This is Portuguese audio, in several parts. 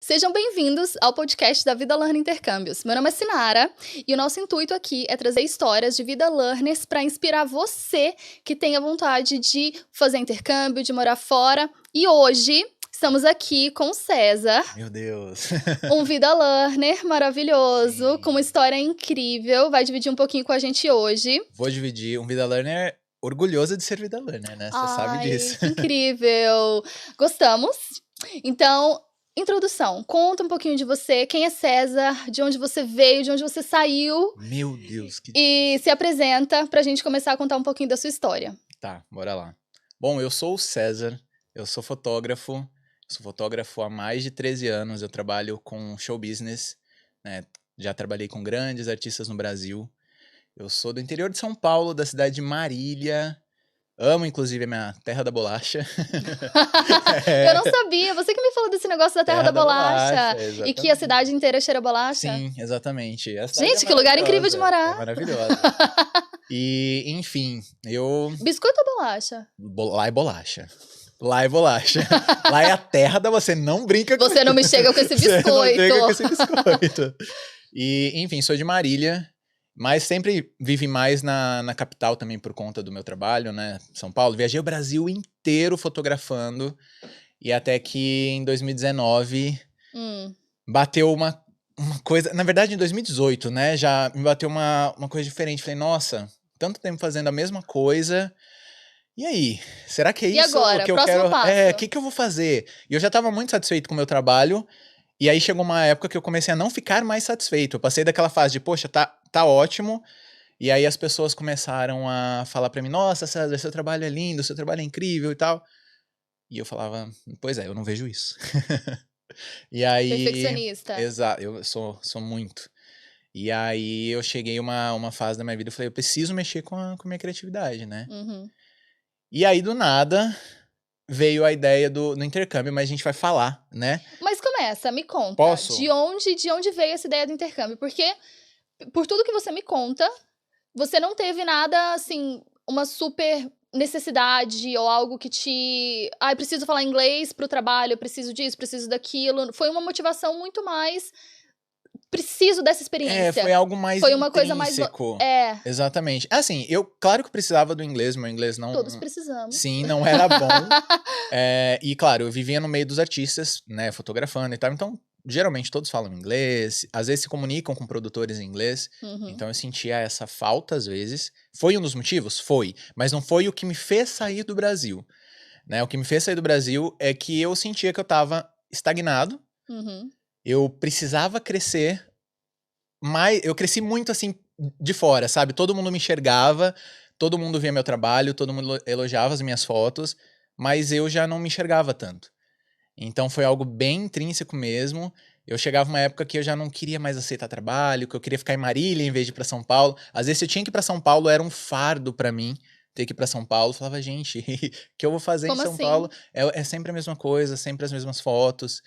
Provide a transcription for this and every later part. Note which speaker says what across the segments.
Speaker 1: Sejam bem-vindos ao podcast da Vida Learner Intercâmbios. Meu nome é Sinara e o nosso intuito aqui é trazer histórias de vida learners para inspirar você que tenha vontade de fazer intercâmbio, de morar fora. E hoje estamos aqui com o César.
Speaker 2: Meu Deus.
Speaker 1: Um vida learner maravilhoso,
Speaker 2: Sim.
Speaker 1: com uma história incrível. Vai dividir um pouquinho com a gente hoje.
Speaker 2: Vou dividir um vida learner orgulhoso de ser vida learner, né? Você sabe disso.
Speaker 1: Que incrível! Gostamos? Então, introdução. Conta um pouquinho de você. Quem é César? De onde você veio? De onde você saiu?
Speaker 2: Meu Deus, que
Speaker 1: E se apresenta pra gente começar a contar um pouquinho da sua história.
Speaker 2: Tá, bora lá. Bom, eu sou o César, eu sou fotógrafo. Sou fotógrafo há mais de 13 anos. Eu trabalho com show business, né? Já trabalhei com grandes artistas no Brasil. Eu sou do interior de São Paulo, da cidade de Marília. Amo, inclusive, a minha terra da bolacha.
Speaker 1: Eu não sabia. Você que me falou desse negócio da terra da bolacha. E que a cidade inteira cheira bolacha.
Speaker 2: Sim, exatamente.
Speaker 1: Gente, que lugar incrível de morar.
Speaker 2: É maravilhosa. E, enfim, eu...
Speaker 1: Biscoito ou bolacha?
Speaker 2: Lá é bolacha. Lá é bolacha. Lá é a terra da você não brinca com
Speaker 1: Você não me chega com esse biscoito.
Speaker 2: Você não chega com esse biscoito. E, enfim, sou de Marília, mas sempre vivi mais na capital também por conta do meu trabalho, né? São Paulo. Viajei o Brasil inteiro fotografando. E até que em 2019 bateu uma coisa... Na verdade, em 2018, né? Já me bateu uma coisa diferente. Falei, nossa, tanto tempo fazendo a mesma coisa... E aí, será que é isso
Speaker 1: agora?
Speaker 2: Que eu
Speaker 1: Próximo
Speaker 2: quero?
Speaker 1: passo.
Speaker 2: O que eu vou fazer? E eu já estava muito satisfeito com o meu trabalho, e aí chegou uma época que eu comecei a não ficar mais satisfeito. Eu passei daquela fase de, poxa, tá ótimo, e aí as pessoas começaram a falar pra mim, nossa, César, seu trabalho é lindo, seu trabalho é incrível e tal. E eu falava, pois é, eu não vejo isso. E aí...
Speaker 1: Perfeccionista.
Speaker 2: Exato, eu sou muito. E aí eu cheguei uma fase da minha vida, eu falei, eu preciso mexer com a minha criatividade, né? E aí, do nada, veio a ideia do intercâmbio, mas a gente vai falar, né?
Speaker 1: Mas começa, me conta.
Speaker 2: Posso?
Speaker 1: De onde veio essa ideia do intercâmbio? Porque, por tudo que você me conta, você não teve nada, assim, uma super necessidade ou algo que te... eu preciso falar inglês pro trabalho, eu preciso disso, preciso daquilo. Foi uma motivação muito mais... Preciso dessa experiência.
Speaker 2: Foi algo mais
Speaker 1: Foi uma coisa mais...
Speaker 2: Exatamente. Assim, claro que eu precisava do inglês, meu inglês não...
Speaker 1: Todos precisamos.
Speaker 2: Sim, não era bom. E claro, eu vivia no meio dos artistas, né, fotografando e tal, então geralmente todos falam inglês, às vezes se comunicam com produtores em inglês, então eu sentia essa falta às vezes. Foi um dos motivos? Foi, mas não foi o que me fez sair do Brasil, né? O que me fez sair do Brasil é que eu sentia que eu tava estagnado, eu precisava crescer, mas eu cresci muito assim de fora, sabe? Todo mundo me enxergava, todo mundo via meu trabalho, todo mundo elogiava as minhas fotos, mas eu já não me enxergava tanto. Então foi algo bem intrínseco mesmo. Eu chegava uma época que eu já não queria mais aceitar trabalho, que eu queria ficar em Marília em vez de ir pra São Paulo. Às vezes eu tinha que ir pra São Paulo, era um fardo pra mim ter que ir pra São Paulo. Eu falava, gente, o que eu vou fazer
Speaker 1: Como
Speaker 2: em São
Speaker 1: assim?
Speaker 2: Paulo? É sempre a mesma coisa, sempre as mesmas fotos.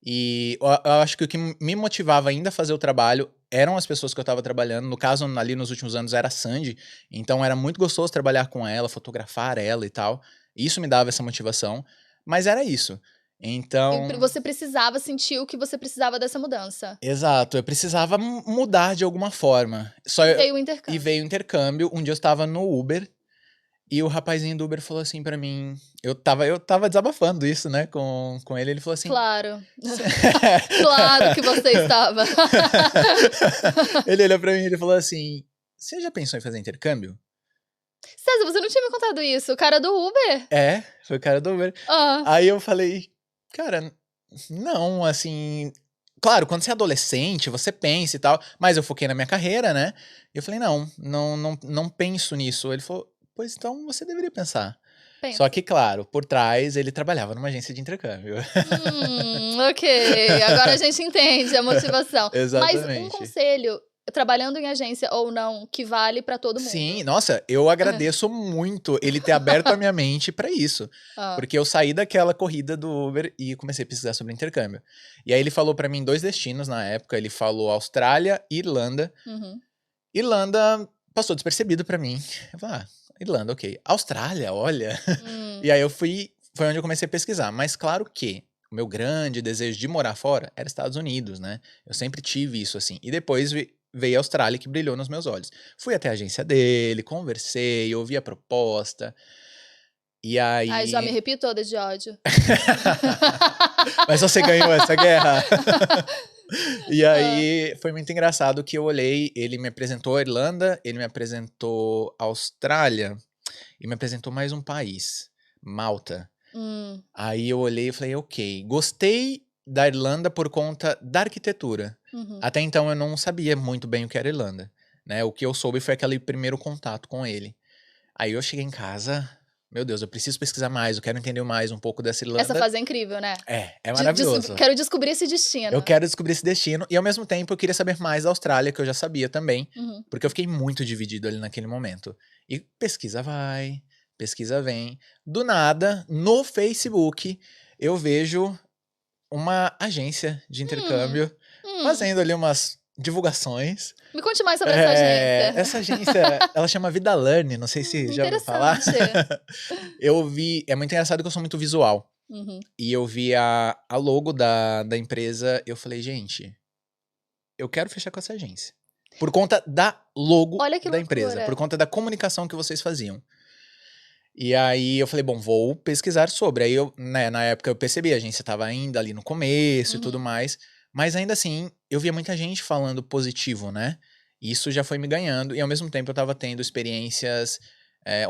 Speaker 2: E eu acho que o que me motivava ainda a fazer o trabalho eram as pessoas que eu tava trabalhando. No caso, ali nos últimos anos, era a Sandy. Então era muito gostoso trabalhar com ela, fotografar ela e tal. Isso me dava essa motivação. Mas era isso. Então...
Speaker 1: Você precisava sentir o que você precisava dessa mudança.
Speaker 2: Exato. Eu precisava mudar de alguma forma.
Speaker 1: Veio o intercâmbio.
Speaker 2: E veio o intercâmbio. Um dia eu estava no Uber. E o rapazinho do Uber falou assim pra mim... Eu tava desabafando isso, né, com ele. Ele falou assim...
Speaker 1: Claro. Claro que você estava.
Speaker 2: Ele olhou pra mim e ele falou assim... Você já pensou em fazer intercâmbio?
Speaker 1: César, você não tinha me contado isso. O cara do Uber?
Speaker 2: Foi o cara do Uber. Aí eu falei... Cara, não, assim... Claro, quando você é adolescente, você pensa e tal. Mas eu foquei na minha carreira, né? E eu falei, não penso nisso. Ele falou... Pois então você deveria pensar.
Speaker 1: Pensa.
Speaker 2: Só que, claro, por trás ele trabalhava numa agência de intercâmbio.
Speaker 1: Ok, agora a gente entende a motivação.
Speaker 2: Exatamente.
Speaker 1: Mas um conselho, trabalhando em agência ou não, que vale pra todo mundo.
Speaker 2: Sim, nossa, eu agradeço muito ele ter aberto a minha mente pra isso. Porque eu saí daquela corrida do Uber e comecei a pesquisar sobre intercâmbio. E aí ele falou pra mim 2 destinos na época. Ele falou Austrália e Irlanda. Irlanda passou despercebido pra mim. Eu falei, Irlanda, ok. Austrália, olha. E aí foi onde eu comecei a pesquisar. Mas claro que o meu grande desejo de morar fora era Estados Unidos, né? Eu sempre tive isso, assim. E depois veio a Austrália, que brilhou nos meus olhos. Fui até a agência dele, conversei, ouvi a proposta. E
Speaker 1: Ai, já me
Speaker 2: aí...
Speaker 1: arrepio toda de ódio.
Speaker 2: Mas você ganhou essa guerra. E aí foi muito engraçado que eu olhei, ele me apresentou a Irlanda, ele me apresentou a Austrália e me apresentou mais um país, Malta. Aí eu olhei e falei, ok, gostei da Irlanda por conta da arquitetura. Até então eu não sabia muito bem o que era Irlanda, né? O que eu soube foi aquele primeiro contato com ele. Aí eu cheguei em casa, meu Deus, eu preciso pesquisar mais, eu quero entender mais um pouco dessa Irlanda.
Speaker 1: Essa fase é incrível, né?
Speaker 2: É maravilhoso.
Speaker 1: Quero descobrir esse destino.
Speaker 2: Eu quero descobrir esse destino e ao mesmo tempo eu queria saber mais da Austrália, que eu já sabia também, porque eu fiquei muito dividido ali naquele momento. E pesquisa vai, pesquisa vem. Do nada, no Facebook, eu vejo uma agência de intercâmbio fazendo ali umas divulgações.
Speaker 1: Me conte mais sobre essa agência.
Speaker 2: Essa agência, ela chama Vida Learn, não sei se já ouviu falar. Eu vi, é muito engraçado que eu sou muito visual. E eu vi a logo da empresa, eu falei, gente, eu quero fechar com essa agência. Por conta da logo da empresa, por conta da comunicação que vocês faziam. E aí eu falei, bom, vou pesquisar sobre. Aí eu, né, na época eu percebi, a agência tava ainda ali no começo e tudo mais. Mas ainda assim, eu via muita gente falando positivo, né? E isso já foi me ganhando. E ao mesmo tempo eu tava tendo experiências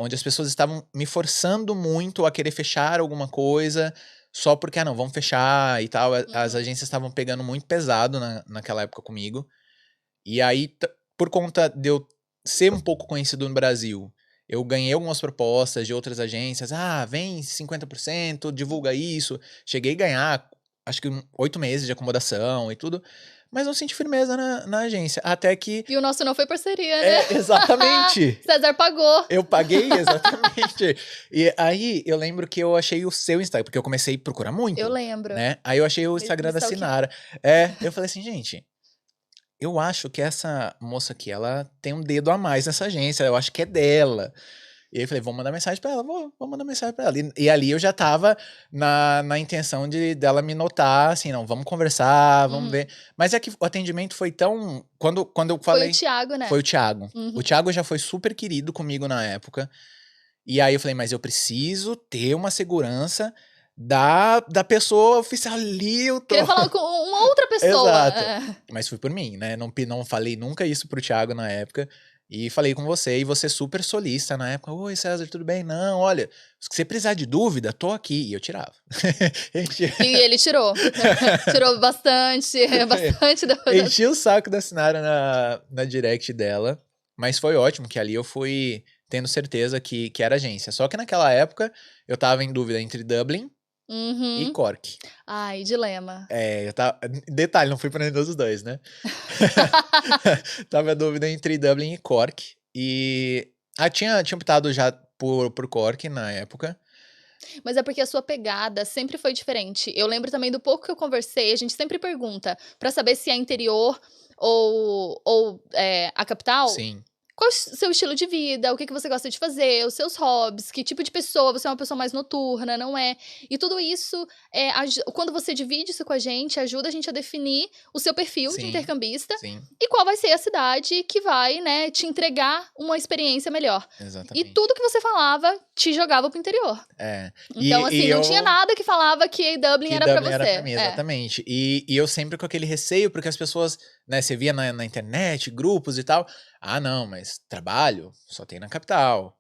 Speaker 2: onde as pessoas estavam me forçando muito a querer fechar alguma coisa só porque, não, vamos fechar e tal. As agências estavam pegando muito pesado naquela época comigo. E aí, por conta de eu ser um pouco conhecido no Brasil, eu ganhei algumas propostas de outras agências. Ah, vem 50%, divulga isso. Cheguei a ganhar, acho que 8 meses de acomodação e tudo. Mas não senti firmeza na agência. Até que...
Speaker 1: E o nosso não foi parceria, né?
Speaker 2: Exatamente.
Speaker 1: César pagou.
Speaker 2: Eu paguei, exatamente. E aí, eu lembro que eu achei o seu Instagram, porque eu comecei a procurar muito.
Speaker 1: Eu lembro.
Speaker 2: Né? Aí eu achei o Instagram da Sinara. Eu falei assim, gente... Eu acho que essa moça aqui, ela tem um dedo a mais nessa agência. Eu acho que é dela. E aí eu falei, vou mandar mensagem pra ela. Vou mandar mensagem pra ela. E ali eu já tava na intenção dela me notar, assim, não, vamos conversar, vamos ver. Mas é que o atendimento foi tão... Quando eu falei...
Speaker 1: Foi o Thiago, né?
Speaker 2: Foi o Thiago. O Thiago já foi super querido comigo na época. E aí eu falei, mas eu preciso ter uma segurança... Da pessoa oficial ali, eu tô...
Speaker 1: Queria falar com uma outra pessoa.
Speaker 2: Exato. Mas fui por mim, né? Não falei nunca isso pro Thiago na época. E falei com você, e você super solista na época. Oi, César, tudo bem? Não, olha, se você precisar de dúvida, tô aqui. E eu tirava.
Speaker 1: E ele tirou. Tirou bastante
Speaker 2: Enchi o saco da Sinara na direct dela. Mas foi ótimo, que ali eu fui tendo certeza que era agência. Só que naquela época, eu tava em dúvida entre Dublin e Cork.
Speaker 1: Ai, dilema.
Speaker 2: Eu tava... Detalhe, não fui pra nenhum dos dois, né? Tava a dúvida entre Dublin e Cork. E... tinha optado já por Cork na época.
Speaker 1: Mas é porque a sua pegada sempre foi diferente. Eu lembro também do pouco que eu conversei, a gente sempre pergunta pra saber se é interior ou a capital.
Speaker 2: Sim.
Speaker 1: Qual é o seu estilo de vida, o que você gosta de fazer, os seus hobbies, que tipo de pessoa, você é uma pessoa mais noturna, não é? E tudo isso, quando você divide isso com a gente, ajuda a gente a definir o seu perfil de intercambista.
Speaker 2: Sim.
Speaker 1: E qual vai ser a cidade que vai, né, te entregar uma experiência melhor.
Speaker 2: Exatamente.
Speaker 1: E tudo que você falava, te jogava pro interior. Então, assim, não tinha nada que falava que Dublin era pra você.
Speaker 2: Era pra mim, exatamente. E eu sempre com aquele receio, porque as pessoas, né, você via na internet, grupos e tal... Ah, não, mas trabalho só tem na capital.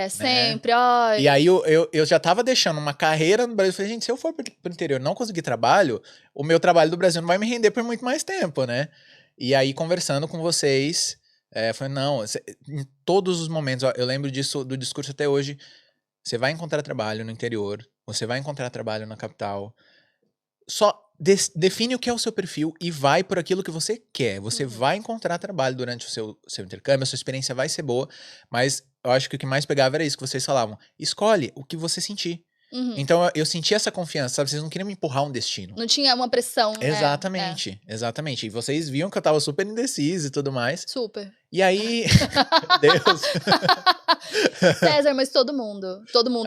Speaker 1: Sempre,
Speaker 2: E aí eu já tava deixando uma carreira no Brasil. Eu falei, gente, se eu for pro interior e não conseguir trabalho, o meu trabalho do Brasil não vai me render por muito mais tempo, né? E aí, conversando com vocês, falei, não, em todos os momentos, eu lembro disso, do discurso até hoje, você vai encontrar trabalho no interior, você vai encontrar trabalho na capital. Só define o que é o seu perfil e vai por aquilo que você quer. Você vai encontrar trabalho durante o seu intercâmbio, a sua experiência vai ser boa, mas eu acho que o que mais pegava era isso que vocês falavam. Escolhe o que você sentir. Então eu senti essa confiança, sabe? Vocês não queriam me empurrar um destino.
Speaker 1: Não tinha uma pressão.
Speaker 2: Exatamente, exatamente. E vocês viam que eu tava super indeciso e tudo mais.
Speaker 1: Super.
Speaker 2: E aí, Deus.
Speaker 1: César, mas todo mundo.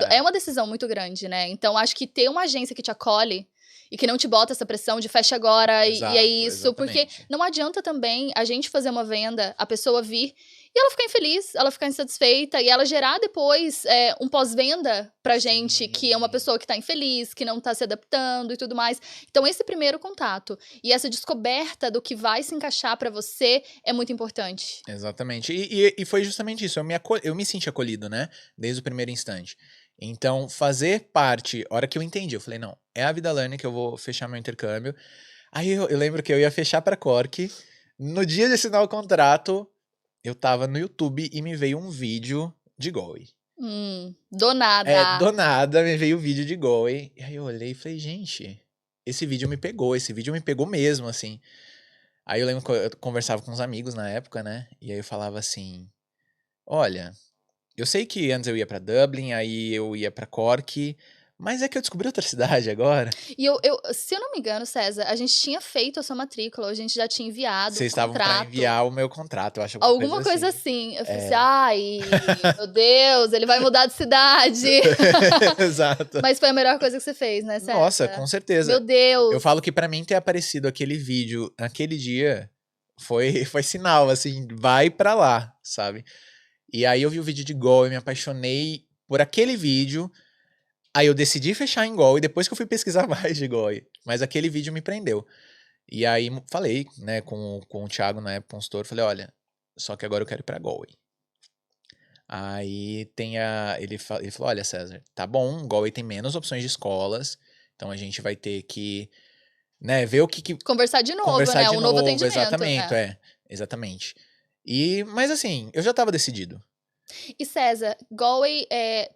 Speaker 1: É uma decisão muito grande, né? Então acho que ter uma agência que te acolhe e que não te bota essa pressão de fecha agora
Speaker 2: Exato,
Speaker 1: e é isso.
Speaker 2: exatamente.
Speaker 1: Porque não adianta também a gente fazer uma venda, a pessoa vir e ela ficar infeliz, ela ficar insatisfeita e ela gerar depois um pós-venda pra gente, que é uma pessoa que tá infeliz, que não tá se adaptando e tudo mais. Então, esse primeiro contato e essa descoberta do que vai se encaixar pra você é muito importante.
Speaker 2: Exatamente. E foi justamente isso. Eu me senti acolhido, né? Desde o primeiro instante. Então, fazer parte, a hora que eu entendi, eu falei, não, é a Vida Learning que eu vou fechar meu intercâmbio. Aí eu lembro que eu ia fechar pra Cork. No dia de assinar o contrato, eu tava no YouTube e me veio um vídeo de Galway.
Speaker 1: Do nada.
Speaker 2: Do nada me veio o vídeo de Galway. E aí eu olhei e falei, gente, esse vídeo me pegou mesmo, assim. Aí eu lembro que eu conversava com uns amigos na época, né? E aí eu falava assim, olha, eu sei que antes eu ia pra Dublin, aí eu ia pra Cork, mas é que eu descobri outra cidade agora.
Speaker 1: E se eu não me engano, César, a gente tinha feito a sua matrícula, a gente já tinha enviado
Speaker 2: Vocês
Speaker 1: o
Speaker 2: estavam pra
Speaker 1: contrato.
Speaker 2: enviar o meu contrato, eu acho.
Speaker 1: Alguma coisa assim. Eu falei assim, ai, meu Deus, ele vai mudar de cidade.
Speaker 2: Exato.
Speaker 1: Mas foi a melhor coisa que você fez, né, César?
Speaker 2: Nossa, com certeza.
Speaker 1: Meu Deus.
Speaker 2: Eu falo que pra mim ter aparecido aquele vídeo naquele dia foi sinal, assim, vai pra lá, sabe? E aí eu vi o vídeo de Galway, me apaixonei por aquele vídeo. Aí eu decidi fechar em Galway, depois que eu fui pesquisar mais de Galway. Mas aquele vídeo me prendeu. E aí falei, né, com o Thiago na época, consultor, falei, olha, só que agora eu quero ir pra Galway. Aí ele falou, olha, César, tá bom, Galway tem menos opções de escolas, então a gente vai ter que, né, ver o que
Speaker 1: Conversar de novo,
Speaker 2: conversar
Speaker 1: né?
Speaker 2: de
Speaker 1: Um novo atendimento.
Speaker 2: exatamente, exatamente. Mas assim, eu já tava decidido.
Speaker 1: E César, Galway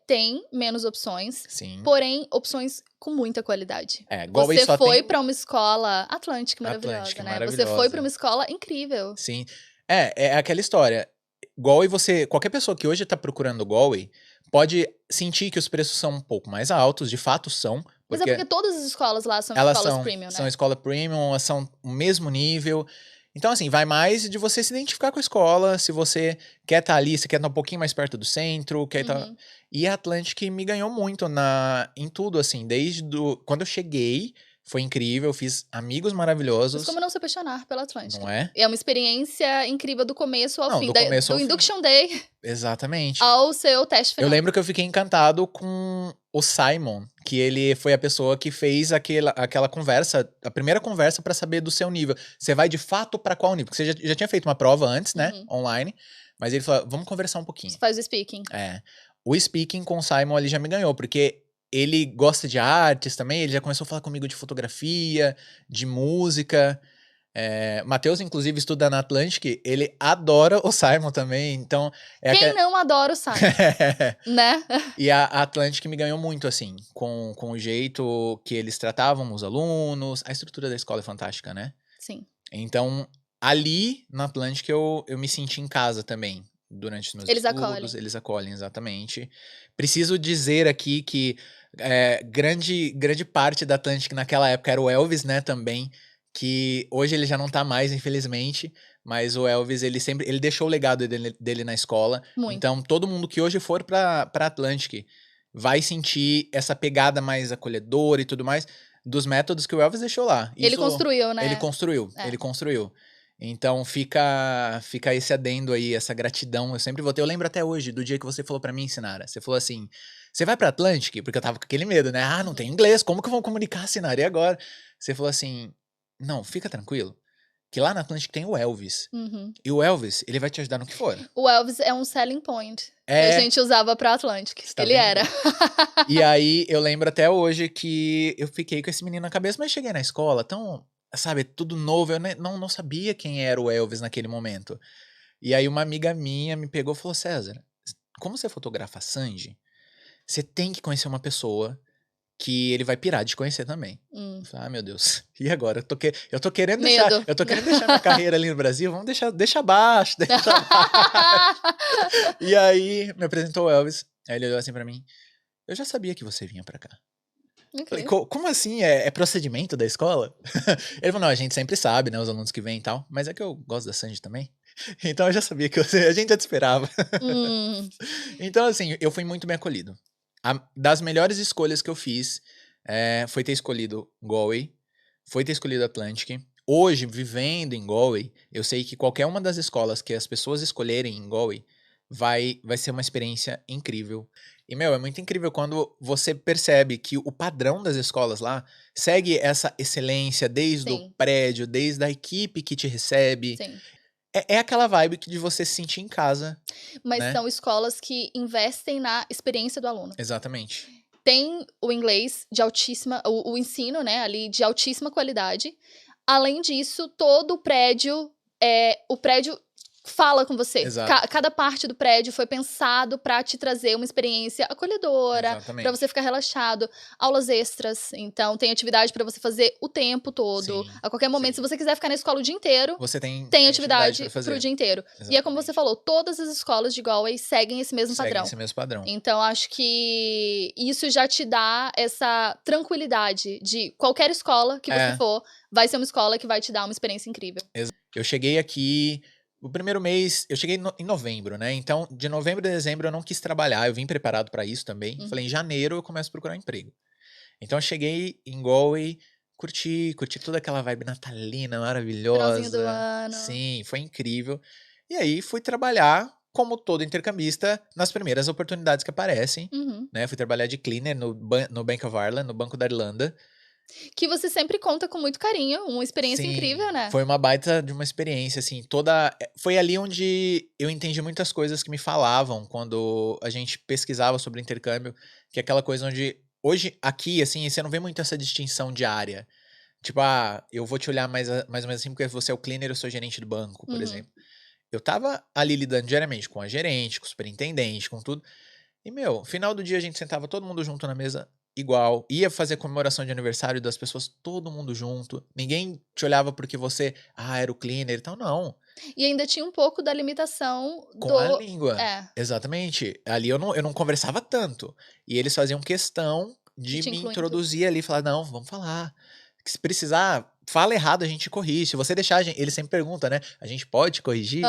Speaker 1: tem menos opções,
Speaker 2: Sim.
Speaker 1: porém opções com muita qualidade.
Speaker 2: Galway
Speaker 1: você
Speaker 2: só
Speaker 1: foi
Speaker 2: tem...
Speaker 1: pra uma escola Atlântica maravilhosa,
Speaker 2: Atlântica,
Speaker 1: né?
Speaker 2: maravilhosa.
Speaker 1: Você foi pra uma escola incrível.
Speaker 2: Sim. É aquela história. Galway, qualquer pessoa que hoje tá procurando Galway pode sentir que os preços são um pouco mais altos, de fato são.
Speaker 1: Mas é porque todas as escolas lá são escolas premium, né?
Speaker 2: São escola premium, elas são o mesmo nível. Então, assim, vai mais de você se identificar com a escola, se você quer estar ali, se quer estar um pouquinho mais perto do centro, quer estar... E a Atlantic me ganhou muito em tudo, assim, quando eu cheguei, foi incrível, fiz amigos maravilhosos.
Speaker 1: Mas como não se apaixonar pela Atlântica?
Speaker 2: Não é?
Speaker 1: É uma experiência incrível do começo ao fim.
Speaker 2: Do
Speaker 1: Induction Day.
Speaker 2: Exatamente.
Speaker 1: Ao seu teste final.
Speaker 2: Eu lembro que eu fiquei encantado com o Simon, que ele foi a pessoa que fez aquela conversa, a primeira conversa pra saber do seu nível. Você vai de fato pra qual nível? Porque você já tinha feito uma prova antes, né? Online. Mas ele falou, vamos conversar um pouquinho.
Speaker 1: Você faz o speaking.
Speaker 2: O speaking com o Simon ele já me ganhou, porque ele gosta de artes também, ele já começou a falar comigo de fotografia, de música. Matheus, inclusive, estuda na Atlantic, ele adora o Simon também, então...
Speaker 1: Quem não adora o Simon, né?
Speaker 2: E a Atlantic me ganhou muito, assim, com o jeito que eles tratavam os alunos, a estrutura da escola é fantástica, né?
Speaker 1: Sim.
Speaker 2: Então, ali na Atlantic eu me senti em casa também, durante os meus estudos. Eles acolhem, exatamente. Preciso dizer aqui que grande parte da Atlantic naquela época era o Elvis, né, também, que hoje ele já não tá mais, infelizmente, mas o Elvis, ele deixou o legado dele na escola.
Speaker 1: Muito.
Speaker 2: Então, todo mundo que hoje for pra Atlantic vai sentir essa pegada mais acolhedora e tudo mais dos métodos que o Elvis deixou lá.
Speaker 1: Ele construiu, né?
Speaker 2: Ele construiu. Então, fica esse adendo aí, essa gratidão. Eu sempre vou ter. Eu lembro até hoje do dia que você falou pra mim, Sinara. Você falou assim, você vai pra Atlantic? Porque eu tava com aquele medo, né? Ah, não tem inglês, como que eu vou comunicar, Sinara? E agora? Você falou assim, não, fica tranquilo, que lá na Atlantic tem o Elvis. E o Elvis, ele vai te ajudar no que for.
Speaker 1: O Elvis é um selling point que a gente usava pra Atlantic. Ele era.
Speaker 2: E aí, eu lembro até hoje que eu fiquei com esse menino na cabeça, mas cheguei na escola, tão, sabe, tudo novo, eu não sabia quem era o Elvis naquele momento. E aí uma amiga minha me pegou e falou, César, como você fotografa a Sandy, você tem que conhecer uma pessoa que ele vai pirar de conhecer também. Eu falei, meu Deus, e agora? Eu tô querendo deixar minha carreira ali no Brasil, vamos deixar abaixo. E aí, me apresentou o Elvis, aí ele olhou assim pra mim, eu já sabia que você vinha pra cá. Falei, como assim? É procedimento da escola? Ele falou, não, a gente sempre sabe, né, os alunos que vêm e tal, mas é que eu gosto da Sandy também. Então eu já sabia que a gente já te esperava. Então, assim, eu fui muito bem acolhido. Das melhores escolhas que eu fiz foi ter escolhido Galway, foi ter escolhido Atlantic. Hoje, vivendo em Galway, eu sei que qualquer uma das escolas que as pessoas escolherem em Galway vai ser uma experiência incrível. E, é muito incrível quando você percebe que o padrão das escolas lá segue essa excelência desde o prédio, desde a equipe que te recebe.
Speaker 1: Sim.
Speaker 2: É aquela vibe de você se sentir em casa.
Speaker 1: Mas
Speaker 2: né?
Speaker 1: são escolas que investem na experiência do aluno.
Speaker 2: Exatamente.
Speaker 1: Tem o inglês de altíssima... O ensino, né, ali, de altíssima qualidade. Além disso, todo o prédio... o prédio fala com você. Cada parte do prédio foi pensado pra te trazer uma experiência acolhedora, pra você ficar relaxado. Aulas extras, então tem atividade pra você fazer o tempo todo. Sim, a qualquer momento, se você quiser ficar na escola o dia inteiro, você tem atividade pro dia inteiro. Exatamente. E é como você falou, todas as escolas de Galway seguem esse mesmo padrão.
Speaker 2: Esse mesmo padrão.
Speaker 1: Então, acho que isso já te dá essa tranquilidade de qualquer escola que você for, vai ser uma escola que vai te dar uma experiência incrível.
Speaker 2: Eu cheguei aqui... O primeiro mês, eu cheguei em novembro, né? Então, de novembro a dezembro eu não quis trabalhar, eu vim preparado pra isso também. Falei, em janeiro eu começo a procurar emprego. Então, eu cheguei em Galway, curti toda aquela vibe natalina, maravilhosa.
Speaker 1: Finalzinho do ano.
Speaker 2: Sim, foi incrível. E aí, fui trabalhar, como todo intercambista, nas primeiras oportunidades que aparecem. Né? Fui trabalhar de cleaner no Bank of Ireland, no Banco da Irlanda.
Speaker 1: Que você sempre conta com muito carinho, uma experiência incrível, né?
Speaker 2: Foi uma baita de uma experiência, assim, foi ali onde eu entendi muitas coisas que me falavam quando a gente pesquisava sobre intercâmbio, que é aquela coisa onde, hoje, aqui, assim, você não vê muito essa distinção de área. Tipo, eu vou te olhar mais ou menos assim, porque você é o cleaner, eu sou gerente do banco, por exemplo. Eu tava ali lidando diariamente com a gerente, com o superintendente, com tudo. E, final do dia a gente sentava todo mundo junto na mesa, igual, ia fazer comemoração de aniversário das pessoas, todo mundo junto. Ninguém te olhava porque você, era o cleaner e tal, não.
Speaker 1: E ainda tinha um pouco da limitação
Speaker 2: com a língua. Exatamente. Ali eu não conversava tanto. E eles faziam questão de me introduzir ali, falar, não, vamos falar. Se precisar, fala errado, a gente corrige. Se você deixar, ele sempre pergunta, né? A gente pode corrigir?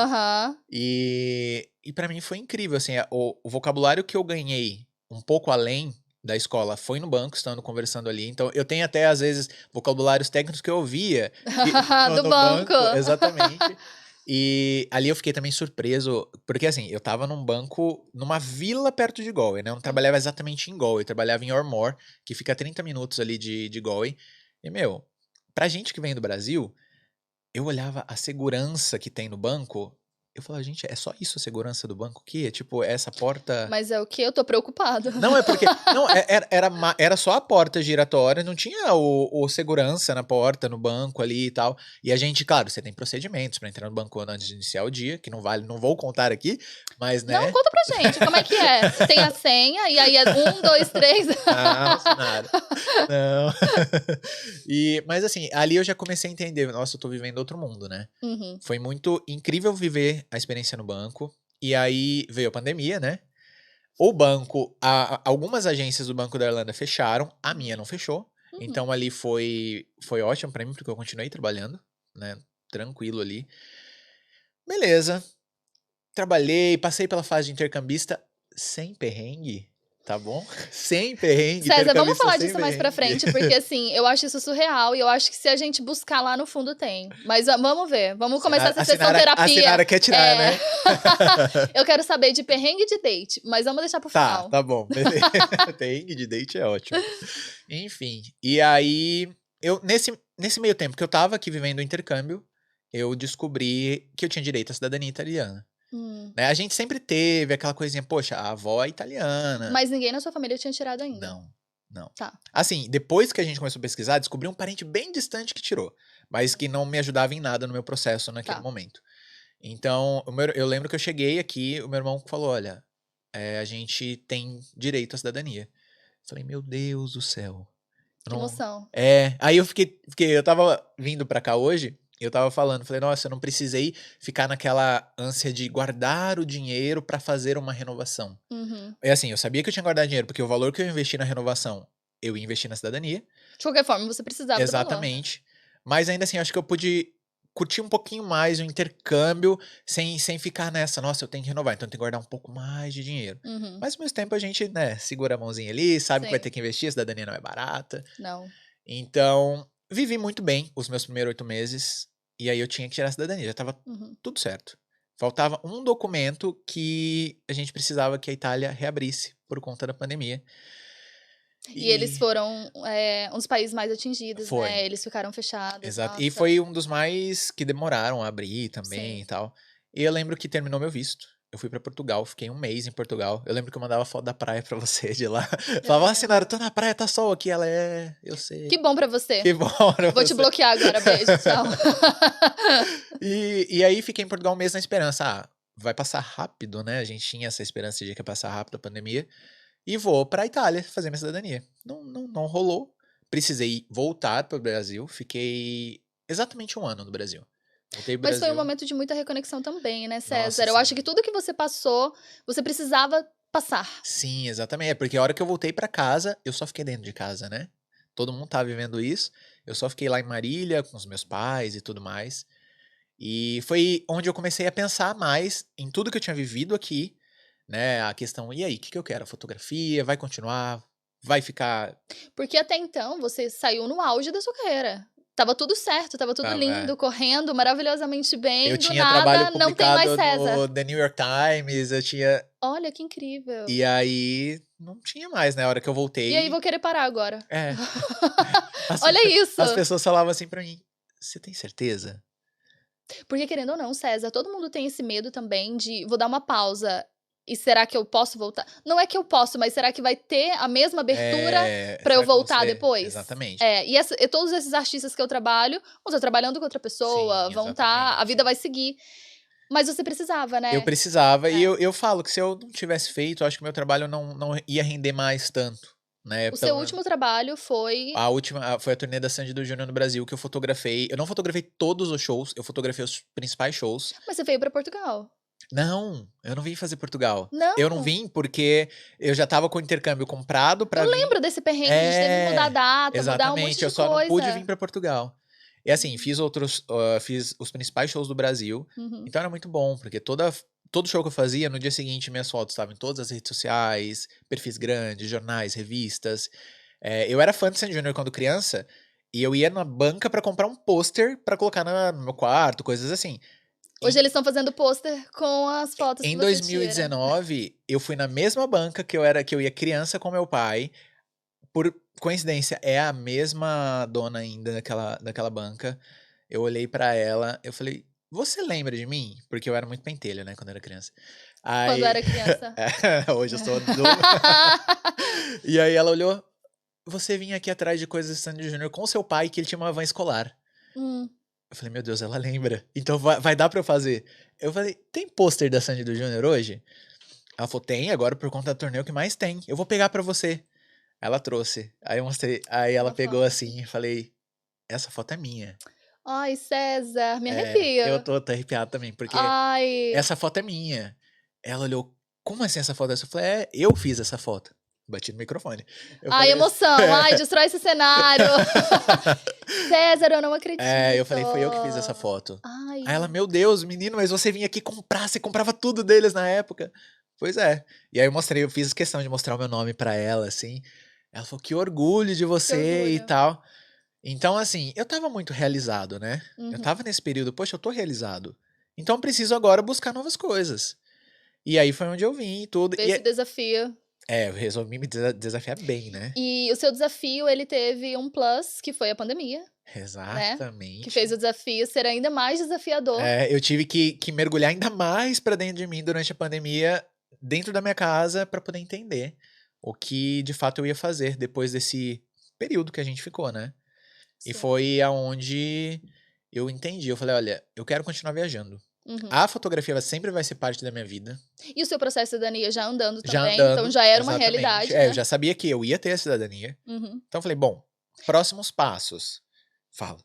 Speaker 2: E pra mim foi incrível, assim, o vocabulário que eu ganhei um pouco além da escola foi no banco, estando conversando ali. Então, eu tenho até, às vezes, vocabulários técnicos que eu ouvia.
Speaker 1: Do banco.
Speaker 2: Exatamente. E ali eu fiquei também surpreso, porque assim, eu tava num banco, numa vila perto de Galway, né? Eu não trabalhava exatamente em Galway, eu trabalhava em Ormore, que fica a 30 minutos ali de Galway. E, pra gente que vem do Brasil, eu olhava a segurança que tem no banco, eu falava, gente, é só isso a segurança do banco aqui? É tipo, essa porta...
Speaker 1: Mas é o que? Eu tô preocupado.
Speaker 2: Não, é porque... Não, era só a porta giratória, não tinha o segurança na porta, no banco ali e tal. E a gente, claro, você tem procedimentos pra entrar no banco antes de iniciar o dia, que não vou contar aqui, mas, né...
Speaker 1: Não, conta pra gente, como é que é? Tem a senha, e aí é 1, 2, 3...
Speaker 2: Não, nada. Não. Mas assim, ali eu já comecei a entender, nossa, eu tô vivendo outro mundo, né? Foi muito incrível viver a experiência no banco. E aí veio a pandemia, né? O banco, algumas agências do Banco da Irlanda fecharam, a minha não fechou. Então ali foi ótimo pra mim, porque eu continuei trabalhando, né? Tranquilo ali. Beleza. Trabalhei, passei pela fase de intercambista sem perrengue. Tá bom? Sem perrengue.
Speaker 1: César, vamos falar disso mais pra frente, porque assim, eu acho isso surreal e eu acho que se a gente buscar lá no fundo tem. Mas vamos ver, vamos começar essa sessão terapia.
Speaker 2: A Sinara quer tirar, né?
Speaker 1: Eu quero saber de perrengue de date, mas vamos deixar pro final.
Speaker 2: Tá bom. Perrengue de date é ótimo. Enfim, e aí, nesse meio tempo que eu tava aqui vivendo o intercâmbio, eu descobri que eu tinha direito à cidadania italiana. Né? A gente sempre teve aquela coisinha, poxa, a avó é italiana.
Speaker 1: Mas ninguém na sua família tinha tirado ainda?
Speaker 2: Não.
Speaker 1: Tá.
Speaker 2: Assim, depois que a gente começou a pesquisar, descobri um parente bem distante que tirou. Mas que não me ajudava em nada no meu processo naquele momento. Então, eu lembro que eu cheguei aqui, o meu irmão falou, olha, a gente tem direito à cidadania. Falei, meu Deus do céu.
Speaker 1: Que emoção.
Speaker 2: Aí eu tava vindo pra cá hoje, eu tava falando, falei, nossa, eu não precisei ficar naquela ânsia de guardar o dinheiro pra fazer uma renovação. É assim, eu sabia que eu tinha que guardar dinheiro, porque o valor que eu investi na renovação, eu ia investir na cidadania.
Speaker 1: De qualquer forma, você precisava do valor.
Speaker 2: Exatamente. Mas ainda assim, eu acho que eu pude curtir um pouquinho mais o intercâmbio, sem ficar nessa, nossa, eu tenho que renovar, então eu tenho que guardar um pouco mais de dinheiro. Mas ao mesmo tempo a gente, né, segura a mãozinha ali, sabe que vai ter que investir, a cidadania não é barata.
Speaker 1: Não.
Speaker 2: Então, vivi muito bem os meus primeiros 8 meses, e aí eu tinha que tirar a cidadania, já tava tudo certo. Faltava um documento que a gente precisava que a Itália reabrisse por conta da pandemia.
Speaker 1: E eles foram um dos países mais atingidos,
Speaker 2: Foi.
Speaker 1: né? Eles ficaram fechados.
Speaker 2: Exato.
Speaker 1: Nossa.
Speaker 2: E foi um dos mais que demoraram a abrir também e tal. E eu lembro que terminou meu visto. Eu fui pra Portugal, fiquei 1 mês em Portugal. Eu lembro que eu mandava foto da praia pra você de lá. Falava assim, Nara, tô na praia, tá sol aqui. Ela eu sei.
Speaker 1: Que bom pra você.
Speaker 2: Que bom pra
Speaker 1: Vou
Speaker 2: você.
Speaker 1: te bloquear agora, beijo, tchau.
Speaker 2: E aí fiquei em Portugal um mês na esperança. Vai passar rápido, né? A gente tinha essa esperança de que ia passar rápido a pandemia. E vou pra Itália fazer minha cidadania. Não rolou. Precisei voltar pro Brasil. Fiquei exatamente 1 ano no Brasil. Voltei pro
Speaker 1: Mas
Speaker 2: Brasil.
Speaker 1: foi um momento de muita reconexão também, né, César?
Speaker 2: Nossa,
Speaker 1: Eu
Speaker 2: sim.
Speaker 1: acho que tudo que você passou, você precisava passar.
Speaker 2: Sim, exatamente. É porque a hora que eu voltei pra casa, eu só fiquei dentro de casa, né? Todo mundo tava vivendo isso. Eu só fiquei lá em Marília com os meus pais e tudo mais. E foi onde eu comecei a pensar mais em tudo que eu tinha vivido aqui, né? A questão, e aí, o que eu quero? A fotografia? Vai continuar? Vai ficar...
Speaker 1: Porque até então, você saiu no auge da sua carreira. Tava tudo certo, tava tudo lindo, correndo maravilhosamente bem.
Speaker 2: Eu
Speaker 1: do
Speaker 2: tinha
Speaker 1: nada,
Speaker 2: trabalho
Speaker 1: não tem mais
Speaker 2: publicado
Speaker 1: César.
Speaker 2: no The New York Times, eu tinha...
Speaker 1: Olha, que incrível.
Speaker 2: E aí, não tinha mais, né? A hora que eu voltei...
Speaker 1: E aí, vou querer parar agora.
Speaker 2: É.
Speaker 1: Olha isso.
Speaker 2: As pessoas falavam assim pra mim, você tem certeza?
Speaker 1: Porque, querendo ou não, César, todo mundo tem esse medo também de, vou dar uma pausa, e será que eu posso voltar? Não é que eu posso, mas será que vai ter a mesma abertura pra eu voltar depois?
Speaker 2: Exatamente.
Speaker 1: E todos esses artistas que eu trabalho, vão estar trabalhando com outra pessoa,
Speaker 2: Sim,
Speaker 1: vão estar, a vida vai seguir. Mas você precisava, né?
Speaker 2: Eu precisava, e eu falo que se eu não tivesse feito, eu acho que meu trabalho não ia render mais tanto, né?
Speaker 1: O seu último trabalho foi...
Speaker 2: A última foi a turnê da Sandy do Júnior no Brasil, que eu fotografei. Eu não fotografei todos os shows, eu fotografei os principais shows.
Speaker 1: Mas você veio pra Portugal.
Speaker 2: Não, eu não vim fazer Portugal.
Speaker 1: Não?
Speaker 2: Eu não vim porque eu já tava com o intercâmbio comprado pra
Speaker 1: Eu
Speaker 2: vir.
Speaker 1: lembro desse perrengue, a gente teve que mudar a data, mudar um monte de coisa.
Speaker 2: Exatamente, eu só não pude vir pra Portugal. E assim, fiz os principais shows do Brasil. Então era muito bom, porque todo show que eu fazia, no dia seguinte, minhas fotos estavam em todas as redes sociais, perfis grandes, jornais, revistas. Eu era fã de Sandy Júnior quando criança, e eu ia na banca pra comprar um pôster pra colocar no meu quarto, coisas assim.
Speaker 1: Hoje eles estão fazendo pôster com as fotos que
Speaker 2: Em
Speaker 1: você
Speaker 2: 2019, eu fui na mesma banca que eu ia criança com meu pai. Por coincidência, é a mesma dona ainda daquela banca. Eu olhei pra ela, eu falei, você lembra de mim? Porque eu era muito pentelho, né, quando eu era criança. Aí...
Speaker 1: Quando era criança.
Speaker 2: Hoje eu sou adulto. E aí ela olhou, você vinha aqui atrás de coisas de Sandy Júnior com seu pai, que ele tinha uma van escolar. Eu falei, meu Deus, ela lembra. Então vai dar pra eu fazer. Eu falei, tem pôster da Sandy do Júnior hoje? Ela falou, tem, agora por conta do torneio que mais tem. Eu vou pegar pra você. Ela trouxe. Aí eu mostrei. Aí ela pegou assim e falei, essa foto é minha.
Speaker 1: Ai, César, me arrepia.
Speaker 2: Eu tô arrepiado também, porque essa foto é minha. Ela olhou, como assim essa foto? Eu falei, eu fiz essa foto. Bati no microfone.
Speaker 1: Ai, emoção. Ai, destrói esse cenário. César, eu não acredito.
Speaker 2: Eu falei, foi eu que fiz essa foto.
Speaker 1: Ai.
Speaker 2: Aí ela, meu Deus, menino, mas você vinha aqui comprar, você comprava tudo deles na época. Pois é. E aí eu fiz questão de mostrar o meu nome pra ela, assim. Ela falou, que orgulho de você e tal. Então, assim, eu tava muito realizado, né? Eu tava nesse período, poxa, eu tô realizado. Então eu preciso agora buscar novas coisas. E aí foi onde eu vim e tudo.
Speaker 1: Esse desafio.
Speaker 2: Eu resolvi me desafiar bem, né?
Speaker 1: E o seu desafio, ele teve um plus, que foi a pandemia.
Speaker 2: Exatamente.
Speaker 1: Né? Que fez o desafio ser ainda mais desafiador.
Speaker 2: Eu tive que mergulhar ainda mais pra dentro de mim durante a pandemia, dentro da minha casa, pra poder entender o que de fato eu ia fazer depois desse período que a gente ficou, né? Sim. E foi aonde eu entendi. Eu falei, olha, eu quero continuar viajando. A fotografia sempre vai ser parte da minha vida.
Speaker 1: E o seu processo de cidadania já andando também, então já era uma realidade, né?
Speaker 2: Eu já sabia que eu ia ter a cidadania. Então eu falei, bom, próximos passos. Fala.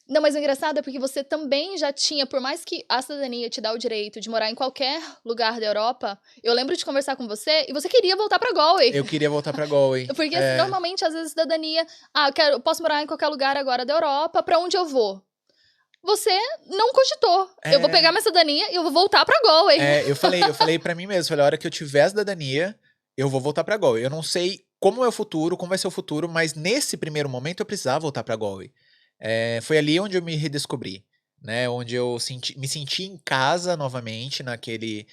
Speaker 1: Não, mas o engraçado é porque você também já tinha, por mais que a cidadania te dá o direito de morar em qualquer lugar da Europa, eu lembro de conversar com você e você queria voltar pra Galway.
Speaker 2: Eu queria voltar pra Galway.
Speaker 1: Porque normalmente, às vezes, a cidadania... eu posso morar em qualquer lugar agora da Europa, pra onde eu vou? você não cogitou. Eu vou pegar minha cidadania e eu vou voltar pra Galway.
Speaker 2: Eu falei pra mim mesmo, falei, a hora que eu tiver a cidadania, eu vou voltar pra Galway. Eu não sei como é o futuro, como vai ser o futuro, mas nesse primeiro momento eu precisava voltar pra Galway. Foi ali onde eu me redescobri, né? Onde eu me senti em casa novamente, naquele...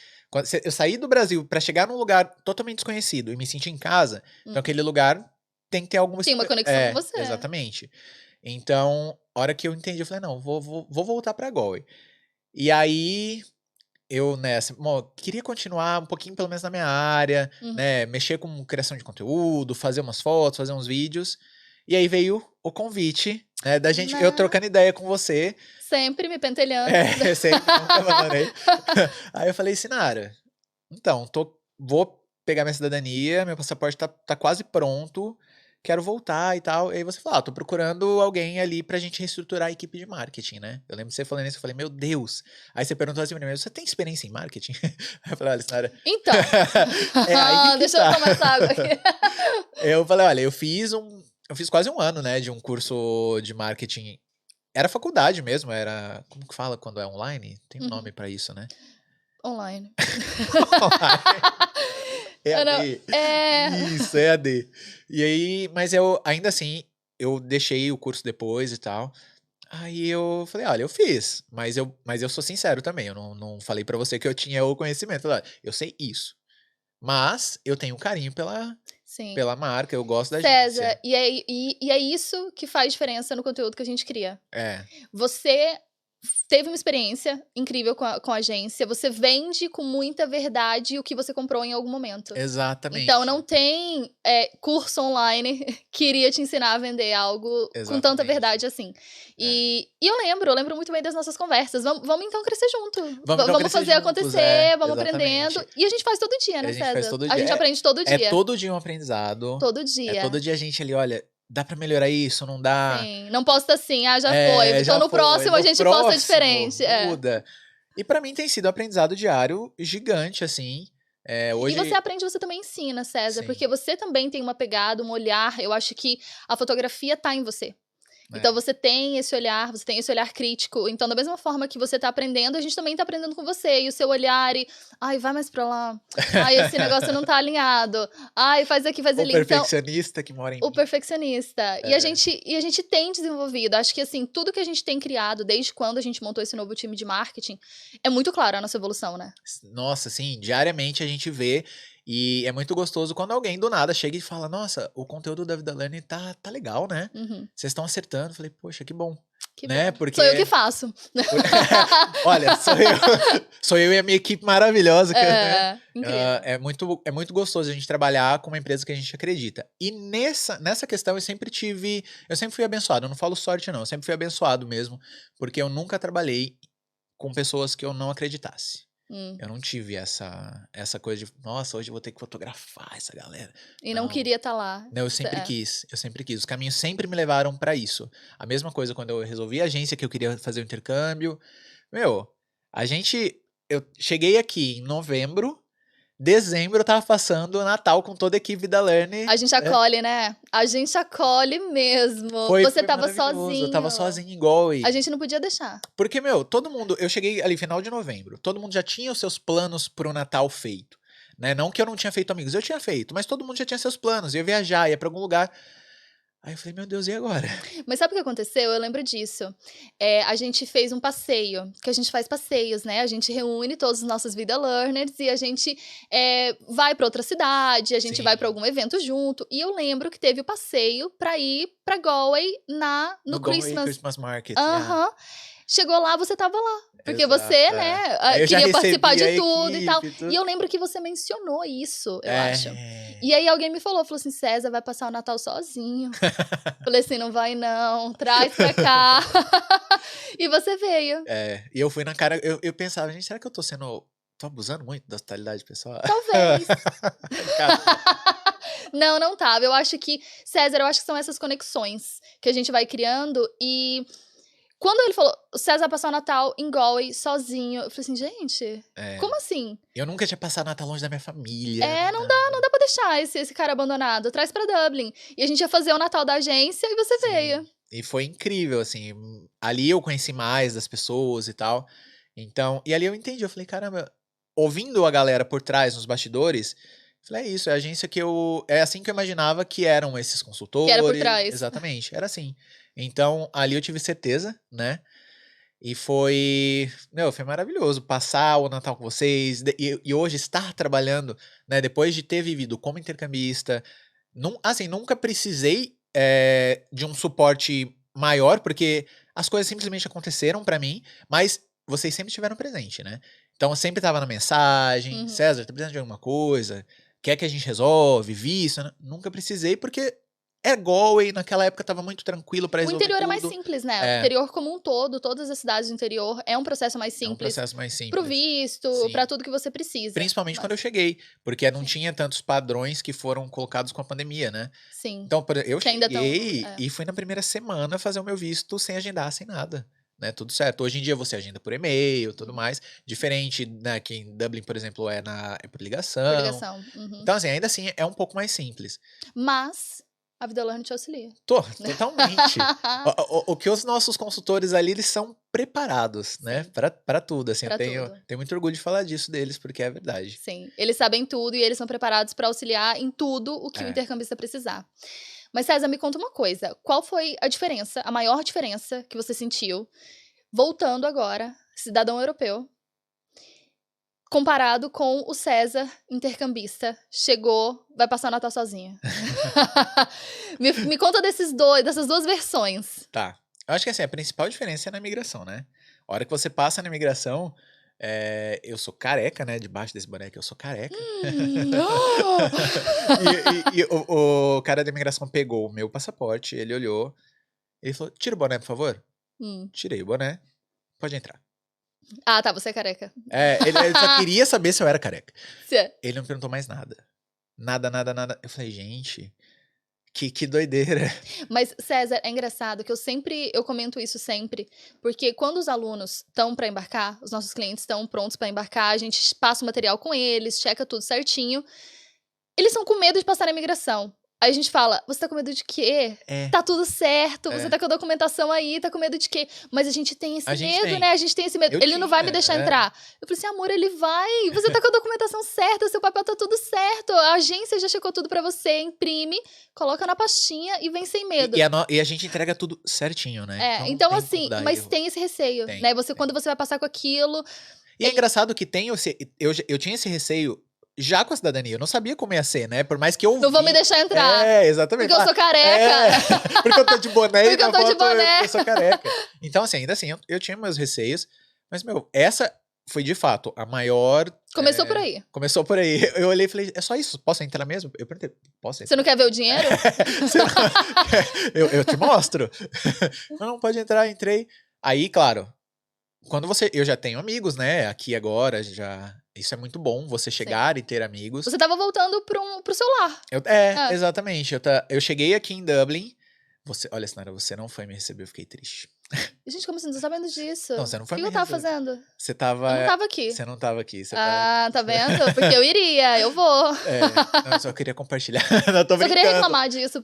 Speaker 2: Eu saí do Brasil pra chegar num lugar totalmente desconhecido e me sentir em casa, então aquele lugar tem que ter alguma...
Speaker 1: Tem uma conexão com você.
Speaker 2: Exatamente. Então, a hora que eu entendi, eu falei, não, vou voltar pra Galway. E aí, eu, queria continuar um pouquinho, pelo menos, na minha área, né? Mexer com criação de conteúdo, fazer umas fotos, fazer uns vídeos. E aí veio o convite, né, da gente, eu trocando ideia com você.
Speaker 1: Sempre me pentelhando.
Speaker 2: Sempre, nunca abandonei. Aí eu falei, Sinara, então, vou pegar minha cidadania, meu passaporte tá quase pronto, quero voltar e tal. E aí você falou, tô procurando alguém ali pra gente reestruturar a equipe de marketing, né? Eu lembro de você falando isso, eu falei, meu Deus. Aí você perguntou assim pra mim, você tem experiência em marketing? Aí eu falei, olha, Sinara...
Speaker 1: Então, deixa eu tomar essa água aqui.
Speaker 2: Eu falei, olha, eu fiz quase um ano, né, de um curso de marketing. Era faculdade mesmo, era... Como que fala quando é online? Tem um nome pra isso, né?
Speaker 1: Online.
Speaker 2: EAD. Isso, EAD. E aí, mas eu, ainda assim, eu deixei o curso depois e tal. Aí eu falei, olha, eu fiz, mas eu sou sincero também, eu não falei pra você que eu tinha o conhecimento. Olha, eu sei isso, mas eu tenho um carinho pela marca, eu gosto da
Speaker 1: César,
Speaker 2: agência.
Speaker 1: E é isso que faz diferença no conteúdo que a gente cria. Você teve uma experiência incrível com a agência, você vende com muita verdade o que você comprou em algum momento.
Speaker 2: Exatamente.
Speaker 1: Então não tem curso online que iria te ensinar a vender algo com tanta verdade assim. E eu lembro muito bem das nossas conversas. Vamos então crescer junto. Vamos fazer acontecer, vamos aprendendo. E a gente faz todo dia, né, César? A gente aprende todo dia.
Speaker 2: É todo dia um aprendizado.
Speaker 1: Todo dia.
Speaker 2: É todo dia a gente ali, olha... Dá pra melhorar isso? Não dá?
Speaker 1: Sim, não posta assim, já foi. Então no próximo a gente posta diferente.
Speaker 2: Muda. E pra mim tem sido um aprendizado diário gigante, assim. Hoje...
Speaker 1: E você aprende, você também ensina, César. Sim. Porque você também tem uma pegada, um olhar. Eu acho que a fotografia tá em você. Então você tem esse olhar crítico. Então, da mesma forma que você tá aprendendo, a gente também tá aprendendo com você. E o seu olhar ai, vai mais pra lá. Ai, esse negócio não tá alinhado. Ai, faz aqui, faz ali.
Speaker 2: O perfeccionista que mora em mim.
Speaker 1: O perfeccionista. E a gente tem desenvolvido. Acho que, assim, tudo que a gente tem criado desde quando a gente montou esse novo time de marketing, é muito claro a nossa evolução, né?
Speaker 2: Nossa, sim. Diariamente a gente vê. E é muito gostoso quando alguém do nada chega e fala, nossa, o conteúdo da Vida Learning tá legal, né? Vocês estão acertando. Eu falei, poxa, que bom. Né? Porque...
Speaker 1: Sou eu que faço.
Speaker 2: Olha, sou eu e a minha equipe maravilhosa.
Speaker 1: Incrível.
Speaker 2: É muito gostoso a gente trabalhar com uma empresa que a gente acredita. E nessa questão eu sempre fui abençoado. Eu não falo sorte não, eu sempre fui abençoado mesmo. Porque eu nunca trabalhei com pessoas que eu não acreditasse. Eu não tive essa coisa de, nossa, hoje eu vou ter que fotografar essa galera.
Speaker 1: E não queria estar lá.
Speaker 2: Não, eu sempre quis. Os caminhos sempre me levaram pra isso. A mesma coisa quando eu resolvi a agência, que eu queria fazer o intercâmbio. Eu cheguei aqui em novembro, dezembro eu tava passando o Natal com toda a equipe da Learn.
Speaker 1: A gente acolhe, né? A gente acolhe mesmo. Você tava sozinho.
Speaker 2: Eu tava sozinho em Galway.
Speaker 1: A gente não podia deixar.
Speaker 2: Porque, todo mundo... Eu cheguei ali final de novembro. Todo mundo já tinha os seus planos pro Natal feito. Né? Não que eu não tinha feito amigos. Eu tinha feito. Mas todo mundo já tinha seus planos. Ia viajar, ia pra algum lugar. Aí eu falei, meu Deus, e agora?
Speaker 1: Mas sabe o que aconteceu? Eu lembro disso. A gente fez um passeio, que a gente faz passeios, né? A gente reúne todos os nossos Vida Learners e a gente vai pra outra cidade, a gente vai pra algum evento junto. E eu lembro que teve o passeio pra ir pra Galway no
Speaker 2: Christmas Market.
Speaker 1: Chegou lá, você tava lá. Porque você, né, queria participar de tudo e tal. E eu lembro que você mencionou isso, eu acho. E aí alguém me falou assim, César vai passar o Natal sozinho. Falei assim, não vai não, traz pra cá. E você veio.
Speaker 2: E eu fui na cara, eu pensava, gente, será que eu tô abusando muito da hospitalidade pessoal?
Speaker 1: Talvez. Não tava. Eu acho que, César, são essas conexões que a gente vai criando e... Quando ele falou, o César vai passar o Natal em Galway, sozinho, eu falei assim, gente, como assim?
Speaker 2: Eu nunca tinha passado Natal longe da minha família.
Speaker 1: Não dá pra deixar esse cara abandonado, traz pra Dublin. E a gente ia fazer o Natal da agência e você veio.
Speaker 2: E foi incrível, assim. Ali eu conheci mais das pessoas e tal. Então, e ali eu entendi, eu falei, caramba, ouvindo a galera por trás, nos bastidores, falei, é isso, é a agência que eu. É assim que eu imaginava que eram esses
Speaker 1: Que era por
Speaker 2: consultores.
Speaker 1: trás.
Speaker 2: Exatamente, era assim. Então, ali eu tive certeza, né? E foi. Meu, foi maravilhoso passar o Natal com vocês. E hoje estar trabalhando, né? Depois de ter vivido como intercambista. Assim, nunca precisei de um suporte maior, porque as coisas simplesmente aconteceram pra mim, mas vocês sempre estiveram presente, né? Então eu sempre tava na mensagem,
Speaker 1: Uhum.
Speaker 2: César, tá precisando de alguma coisa? Quer que a gente resolve? Visto? Nunca precisei, porque é Galway, naquela época tava muito tranquilo pra
Speaker 1: O
Speaker 2: resolver
Speaker 1: interior é mais
Speaker 2: tudo.
Speaker 1: simples, né? O
Speaker 2: É,
Speaker 1: interior como um todo, todas as cidades do interior, é um processo mais
Speaker 2: é um
Speaker 1: simples
Speaker 2: processo mais
Speaker 1: pro
Speaker 2: simples.
Speaker 1: visto,
Speaker 2: Sim.
Speaker 1: pra tudo que você precisa.
Speaker 2: Principalmente quando eu
Speaker 1: Mas,
Speaker 2: cheguei, porque não
Speaker 1: sim,
Speaker 2: tinha tantos padrões que foram colocados com a pandemia, né?
Speaker 1: sim.
Speaker 2: Então, eu
Speaker 1: Que ainda estão.
Speaker 2: cheguei e fui na primeira semana fazer o meu visto sem agendar, sem nada, né? Tudo certo. Hoje em dia você agenda por e-mail, tudo mais. Diferente, né, que em Dublin, por exemplo, é por
Speaker 1: Por
Speaker 2: ligação.
Speaker 1: ligação. Uhum.
Speaker 2: Então, assim, ainda assim é um pouco mais simples.
Speaker 1: Mas a Vida Learn te auxilia.
Speaker 2: Totalmente. O que os nossos consultores ali, eles são preparados, né?
Speaker 1: Sim,
Speaker 2: Pra tudo, assim. Eu
Speaker 1: pra tudo.
Speaker 2: tenho muito orgulho de falar disso deles, porque é verdade.
Speaker 1: Sim, eles sabem tudo e eles são preparados pra auxiliar em tudo o que o
Speaker 2: É.
Speaker 1: intercambista precisar. Mas César, me conta uma coisa, qual foi a diferença, a maior diferença que você sentiu voltando agora, cidadão europeu, comparado com o César, intercambista, chegou, vai passar o Natal sozinho? Me conta dessas duas versões.
Speaker 2: Tá. Eu acho que assim, a principal diferença é na migração, né? A hora que você passa na migração, eu sou careca, né? Debaixo desse boné aqui, eu sou careca.
Speaker 1: Oh!
Speaker 2: E o cara da imigração pegou o meu passaporte, ele olhou, ele falou: tira o boné, por favor.
Speaker 1: Hum.
Speaker 2: Tirei o boné, pode entrar.
Speaker 1: Ah, tá, você é careca.
Speaker 2: Ele só queria saber se eu era careca.
Speaker 1: Cê-
Speaker 2: Ele não perguntou mais nada. Nada, nada, nada. Eu falei, gente, que doideira.
Speaker 1: Mas, César, é engraçado que eu comento isso sempre, porque quando os alunos estão para embarcar, os nossos clientes estão prontos para embarcar, a gente passa o material com eles, checa tudo certinho, eles são com medo de passar na imigração. Aí a gente fala, você tá com medo de quê?
Speaker 2: É,
Speaker 1: Tá tudo certo, você
Speaker 2: é.
Speaker 1: tá com a documentação aí, tá com medo de quê? Mas a gente tem esse
Speaker 2: A gente
Speaker 1: medo,
Speaker 2: tem.
Speaker 1: né? A gente tem esse medo.
Speaker 2: Eu
Speaker 1: Ele não vai me
Speaker 2: tinha,
Speaker 1: deixar entrar. Eu falei assim, amor, ele vai. Você tá com a documentação certa, seu papel tá tudo certo. A agência já checou tudo pra você, imprime, coloca na pastinha e vem sem medo.
Speaker 2: E a gente entrega tudo certinho, né? Não
Speaker 1: Então
Speaker 2: tem
Speaker 1: assim,
Speaker 2: como dar
Speaker 1: mas
Speaker 2: erro.
Speaker 1: tem esse receio,
Speaker 2: Tem,
Speaker 1: né?
Speaker 2: tem.
Speaker 1: Quando você vai passar com aquilo,
Speaker 2: E é engraçado que eu tinha esse receio já com a cidadania. Eu não sabia como ia ser, né? Por mais que eu
Speaker 1: não vão me deixar entrar.
Speaker 2: Exatamente.
Speaker 1: Porque eu sou careca.
Speaker 2: Porque eu tô de boné e
Speaker 1: Porque eu
Speaker 2: na
Speaker 1: tô de
Speaker 2: foto
Speaker 1: boné.
Speaker 2: eu sou careca. Então, assim, ainda assim, eu tinha meus receios. Mas, meu, essa foi de fato a maior.
Speaker 1: Começou por aí.
Speaker 2: Começou por aí. Eu olhei e falei, é só isso? Posso entrar mesmo? Eu perguntei, posso entrar?
Speaker 1: Você não quer ver o dinheiro?
Speaker 2: Você não- eu te mostro. Não, pode entrar, entrei. Aí, claro, eu já tenho amigos, né? Aqui agora, já. Isso é muito bom, você chegar e ter amigos.
Speaker 1: Você tava voltando pro seu lar.
Speaker 2: É, exatamente. Eu cheguei aqui em Dublin. Olha, Sinara, você não foi me receber, eu fiquei triste.
Speaker 1: Gente, como você não tá sabendo disso?
Speaker 2: Não, você não foi
Speaker 1: O que
Speaker 2: me
Speaker 1: eu tava
Speaker 2: receber.
Speaker 1: fazendo?
Speaker 2: Você tava.
Speaker 1: Eu não tava aqui.
Speaker 2: Você não tava aqui.
Speaker 1: Tá vendo? Porque eu iria, eu vou.
Speaker 2: Não, eu só queria compartilhar. Não, tô
Speaker 1: Só
Speaker 2: brincando.
Speaker 1: queria reclamar disso.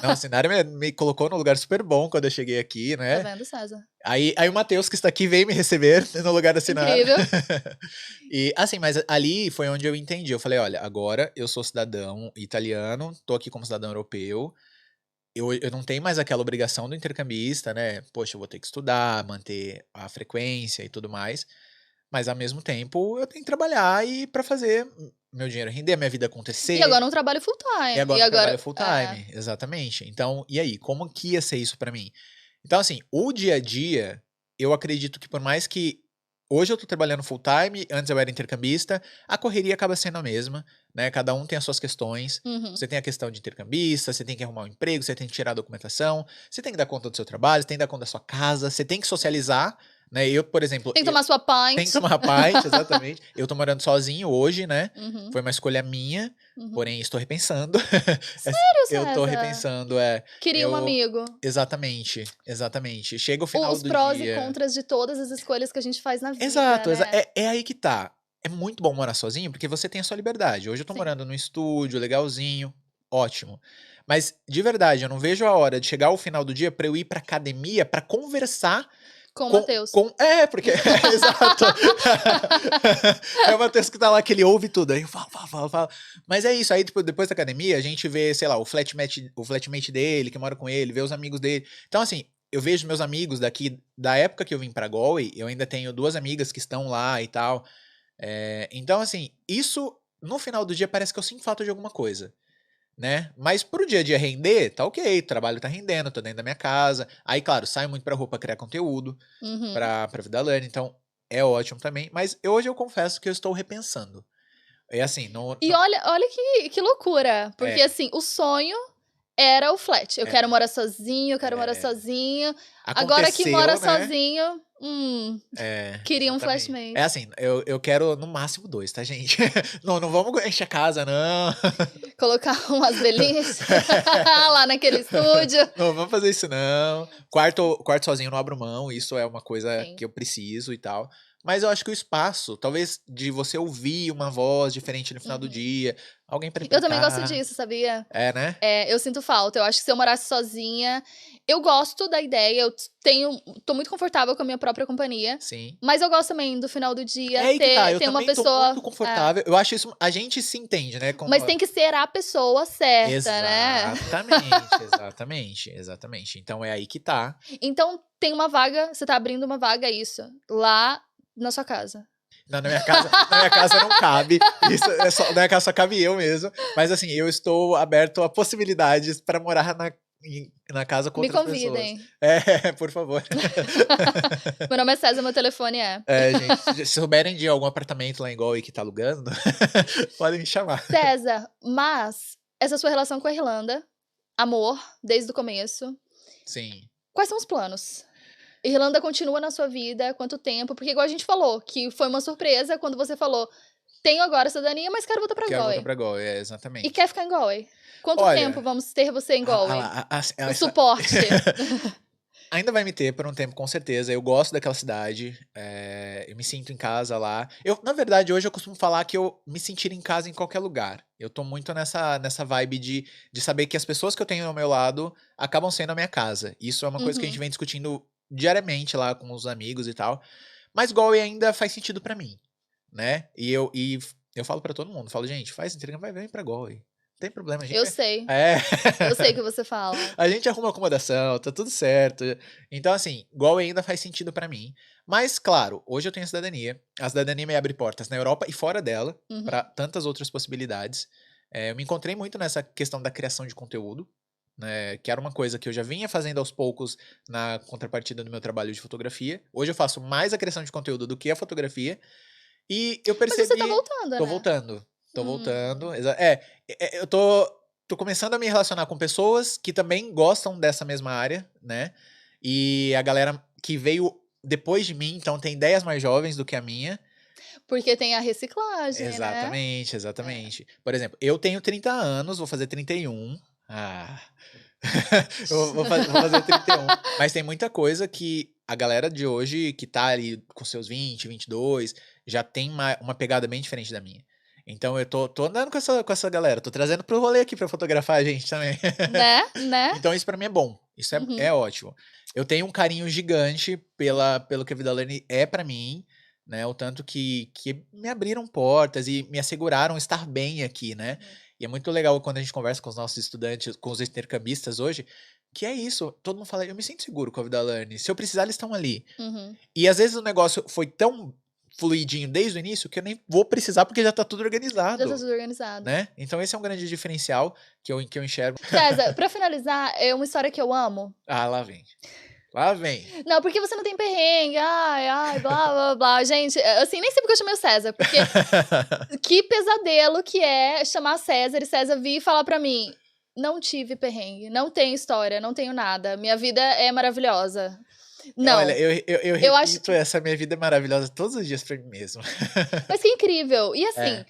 Speaker 2: Não, a Sinara me colocou num lugar super bom quando eu cheguei aqui,
Speaker 1: Tá
Speaker 2: né?
Speaker 1: vendo, César?
Speaker 2: Aí o Matheus, que está aqui, veio me receber no lugar da Sinara.
Speaker 1: Incrível.
Speaker 2: E assim, mas ali foi onde eu entendi. Eu falei, olha, agora eu sou cidadão italiano, tô aqui como cidadão europeu. Eu não tenho mais aquela obrigação do intercambista, né? Poxa, eu vou ter que estudar, manter a frequência e tudo mais. Mas ao mesmo tempo, eu tenho que trabalhar e para fazer meu dinheiro render, a minha vida acontecer.
Speaker 1: E agora um trabalho full time.
Speaker 2: E agora eu trabalho full time, exatamente. Então, e aí, como que ia ser isso pra mim? Então, assim, o dia a dia, eu acredito que por mais que hoje eu tô trabalhando full time, antes eu era intercambista, a correria acaba sendo a mesma, né? Cada um tem as suas questões.
Speaker 1: Uhum.
Speaker 2: Você tem a questão de intercambista, você tem que arrumar um emprego, você tem que tirar a documentação, você tem que dar conta do seu trabalho, você tem que dar conta da sua casa, você tem que socializar, né? Eu, por exemplo...
Speaker 1: Tem que tomar sua pint.
Speaker 2: Tem que tomar paz, exatamente. Eu tô morando sozinho hoje, né?
Speaker 1: Uhum.
Speaker 2: Foi uma escolha minha,
Speaker 1: Uhum.
Speaker 2: porém estou repensando.
Speaker 1: Sério, César?
Speaker 2: Eu tô repensando,
Speaker 1: Queria um amigo.
Speaker 2: Exatamente, exatamente. Chega o final
Speaker 1: Os
Speaker 2: do
Speaker 1: prós
Speaker 2: dia.
Speaker 1: e contras de todas as escolhas que a gente faz na vida,
Speaker 2: Exato,
Speaker 1: né?
Speaker 2: é aí que tá. É muito bom morar sozinho porque você tem a sua liberdade. Hoje eu tô
Speaker 1: Sim.
Speaker 2: morando num estúdio, legalzinho, ótimo. Mas, de verdade, eu não vejo a hora de chegar ao final do dia pra eu ir pra academia pra conversar
Speaker 1: Com o Matheus.
Speaker 2: Porque... exato. É o Matheus que tá lá, que ele ouve tudo. Aí eu falo. Mas é isso. Aí, depois da academia, a gente vê, sei lá, o flatmate dele, que mora com ele, vê os amigos dele. Então, assim, eu vejo meus amigos daqui, da época que eu vim pra Galway, eu ainda tenho 2 amigas que estão lá e tal. Então, assim, isso, no final do dia, parece que eu sinto falta de alguma coisa. Né? Mas pro dia a dia render, tá ok, o trabalho tá rendendo, tô dentro da minha casa. Aí, claro, saio muito pra rua pra criar conteúdo, pra Vida Learning, então é ótimo também. Mas hoje eu confesso que eu estou repensando. É assim,
Speaker 1: E olha que loucura, porque assim, o sonho era o flat. Eu quero morar sozinho, eu quero morar sozinho. Agora que mora sozinho, queria um flatmate.
Speaker 2: É assim, eu quero no máximo 2, tá, gente? Não vamos encher a casa, não.
Speaker 1: Colocar umas velhinhas lá naquele estúdio.
Speaker 2: Não vamos fazer isso, não. Quarto sozinho eu não abro mão, isso é uma coisa que eu preciso e tal. Mas eu acho que o espaço, talvez de você ouvir uma voz diferente no final do dia, alguém pra
Speaker 1: Eu também gosto disso, sabia?
Speaker 2: Né?
Speaker 1: Eu sinto falta. Eu acho que se eu morasse sozinha... Eu gosto da ideia, tô muito confortável com a minha própria companhia.
Speaker 2: Sim.
Speaker 1: Mas eu gosto também, do final do dia,
Speaker 2: ter
Speaker 1: uma pessoa...
Speaker 2: Eu muito confortável. Eu acho isso... A gente se entende, né?
Speaker 1: Mas tem que ser a pessoa certa, né?
Speaker 2: Exatamente. Então é aí que tá.
Speaker 1: Então tem uma vaga, você tá abrindo uma vaga, isso, lá na sua casa.
Speaker 2: Não, na minha casa não cabe. Na minha casa só cabe eu mesmo. Mas assim, eu estou aberto a possibilidades para morar na casa com outras pessoas. Me convidem. Por favor.
Speaker 1: Meu nome é César, meu telefone é.
Speaker 2: Gente, se souberem de algum apartamento lá em Galway que tá alugando, podem me chamar.
Speaker 1: César, mas essa sua relação com a Irlanda, amor, desde o começo.
Speaker 2: Sim.
Speaker 1: Quais são os planos? Irlanda continua na sua vida? Quanto tempo? Porque igual a gente falou, que foi uma surpresa quando você falou, tenho agora cidadania, mas quero voltar pra Galway.
Speaker 2: Quero voltar pra Galway, exatamente.
Speaker 1: E quer ficar em Galway? Quanto tempo vamos ter você em Galway? O suporte.
Speaker 2: Ainda vai me ter por um tempo, com certeza. Eu gosto daquela cidade. Eu me sinto em casa lá. Na verdade, hoje eu costumo falar que eu me sentir em casa em qualquer lugar. Eu tô muito nessa vibe de saber que as pessoas que eu tenho ao meu lado acabam sendo a minha casa. Isso é uma coisa que a gente vem discutindo diariamente lá com os amigos e tal. Mas Galway ainda faz sentido pra mim, né? E eu falo pra todo mundo, falo, gente, faz intercâmbio, vai vir pra Galway. Não tem problema, a gente...
Speaker 1: Eu sei. Eu sei o que você fala.
Speaker 2: A gente arruma acomodação, tá tudo certo. Então, assim, Galway ainda faz sentido pra mim. Mas, claro, hoje eu tenho a cidadania. A cidadania me abre portas na Europa e fora dela, pra tantas outras possibilidades. Eu me encontrei muito nessa questão da criação de conteúdo, né, que era uma coisa que eu já vinha fazendo aos poucos na contrapartida do meu trabalho de fotografia. Hoje eu faço mais a criação de conteúdo do que a fotografia. E eu percebi...
Speaker 1: Mas você tá voltando,
Speaker 2: Tô voltando. Eu tô começando a me relacionar com pessoas que também gostam dessa mesma área, né? E a galera que veio depois de mim, então tem ideias mais jovens do que a minha.
Speaker 1: Porque tem a reciclagem,
Speaker 2: Exatamente. Por exemplo, eu tenho 30 anos, vou fazer 31. vou fazer 31. Mas tem muita coisa que a galera de hoje, que tá ali com seus 20, 22, já tem uma pegada bem diferente da minha. Então eu tô andando com essa galera, tô trazendo pro rolê aqui pra fotografar a gente também.
Speaker 1: Né?
Speaker 2: Então isso pra mim é bom, isso é ótimo. Eu tenho um carinho gigante pelo que a Vida Learning é pra mim, né? O tanto que me abriram portas e me asseguraram estar bem aqui, né? E é muito legal quando a gente conversa com os nossos estudantes, com os intercambistas hoje, que é isso, todo mundo fala, eu me sinto seguro com a Vida Learning, se eu precisar eles estão ali. E às vezes o negócio foi tão fluidinho desde o início que eu nem vou precisar porque já tá tudo organizado.
Speaker 1: Já tá tudo organizado.
Speaker 2: Né? Então esse é um grande diferencial que eu enxergo.
Speaker 1: César, pra finalizar, é uma história que eu amo.
Speaker 2: Lá vem. Lá vem.
Speaker 1: Não, porque você não tem perrengue, blá, blá, blá. Gente, assim, nem sei porque eu chamei o César, porque que pesadelo que é chamar César e César vir e falar pra mim, não tive perrengue, não tenho história, não tenho nada, minha vida é maravilhosa. Não.
Speaker 2: Olha, eu repito, essa minha vida é maravilhosa todos os dias pra mim mesmo.
Speaker 1: Mas que incrível. E assim,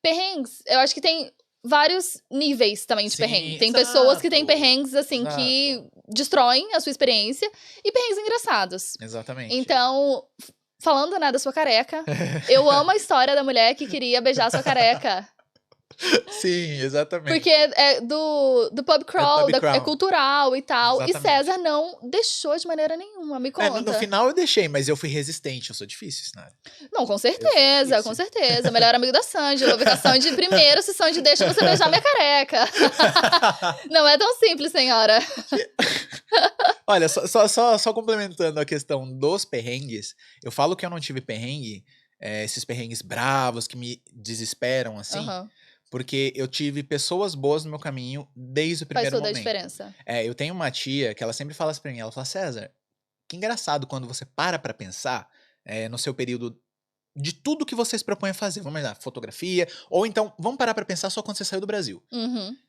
Speaker 1: perrengues, eu acho que tem vários níveis também de perrengue. Tem pessoas que têm perrengues, assim, que destroem a sua experiência. E perrengues engraçados.
Speaker 2: Exatamente.
Speaker 1: Então, falando, né, da sua careca, eu amo a história da mulher que queria beijar a sua careca.
Speaker 2: Sim, exatamente.
Speaker 1: Porque é do pub crawl,
Speaker 2: pub crawl.
Speaker 1: É cultural e tal.
Speaker 2: Exatamente.
Speaker 1: E César não deixou de maneira nenhuma, me conta.
Speaker 2: No final eu deixei, mas eu fui resistente, eu sou difícil, Sinara.
Speaker 1: Não, com certeza, com certeza. Melhor amigo da Sandy. Eu vou ficar Sandy primeiro, se Sandy deixa você beijar minha careca. Não é tão simples, senhora.
Speaker 2: Olha, só complementando a questão dos perrengues, eu falo que eu não tive perrengue, esses perrengues bravos que me desesperam, assim, porque eu tive pessoas boas no meu caminho desde o primeiro momento.
Speaker 1: Faz toda a diferença.
Speaker 2: Eu tenho uma tia que ela sempre fala assim pra mim, ela fala, César, que engraçado quando você para pra pensar no seu período de tudo que você se propõe a fazer. Vamos lá, fotografia, ou então, vamos parar pra pensar só quando você saiu do Brasil.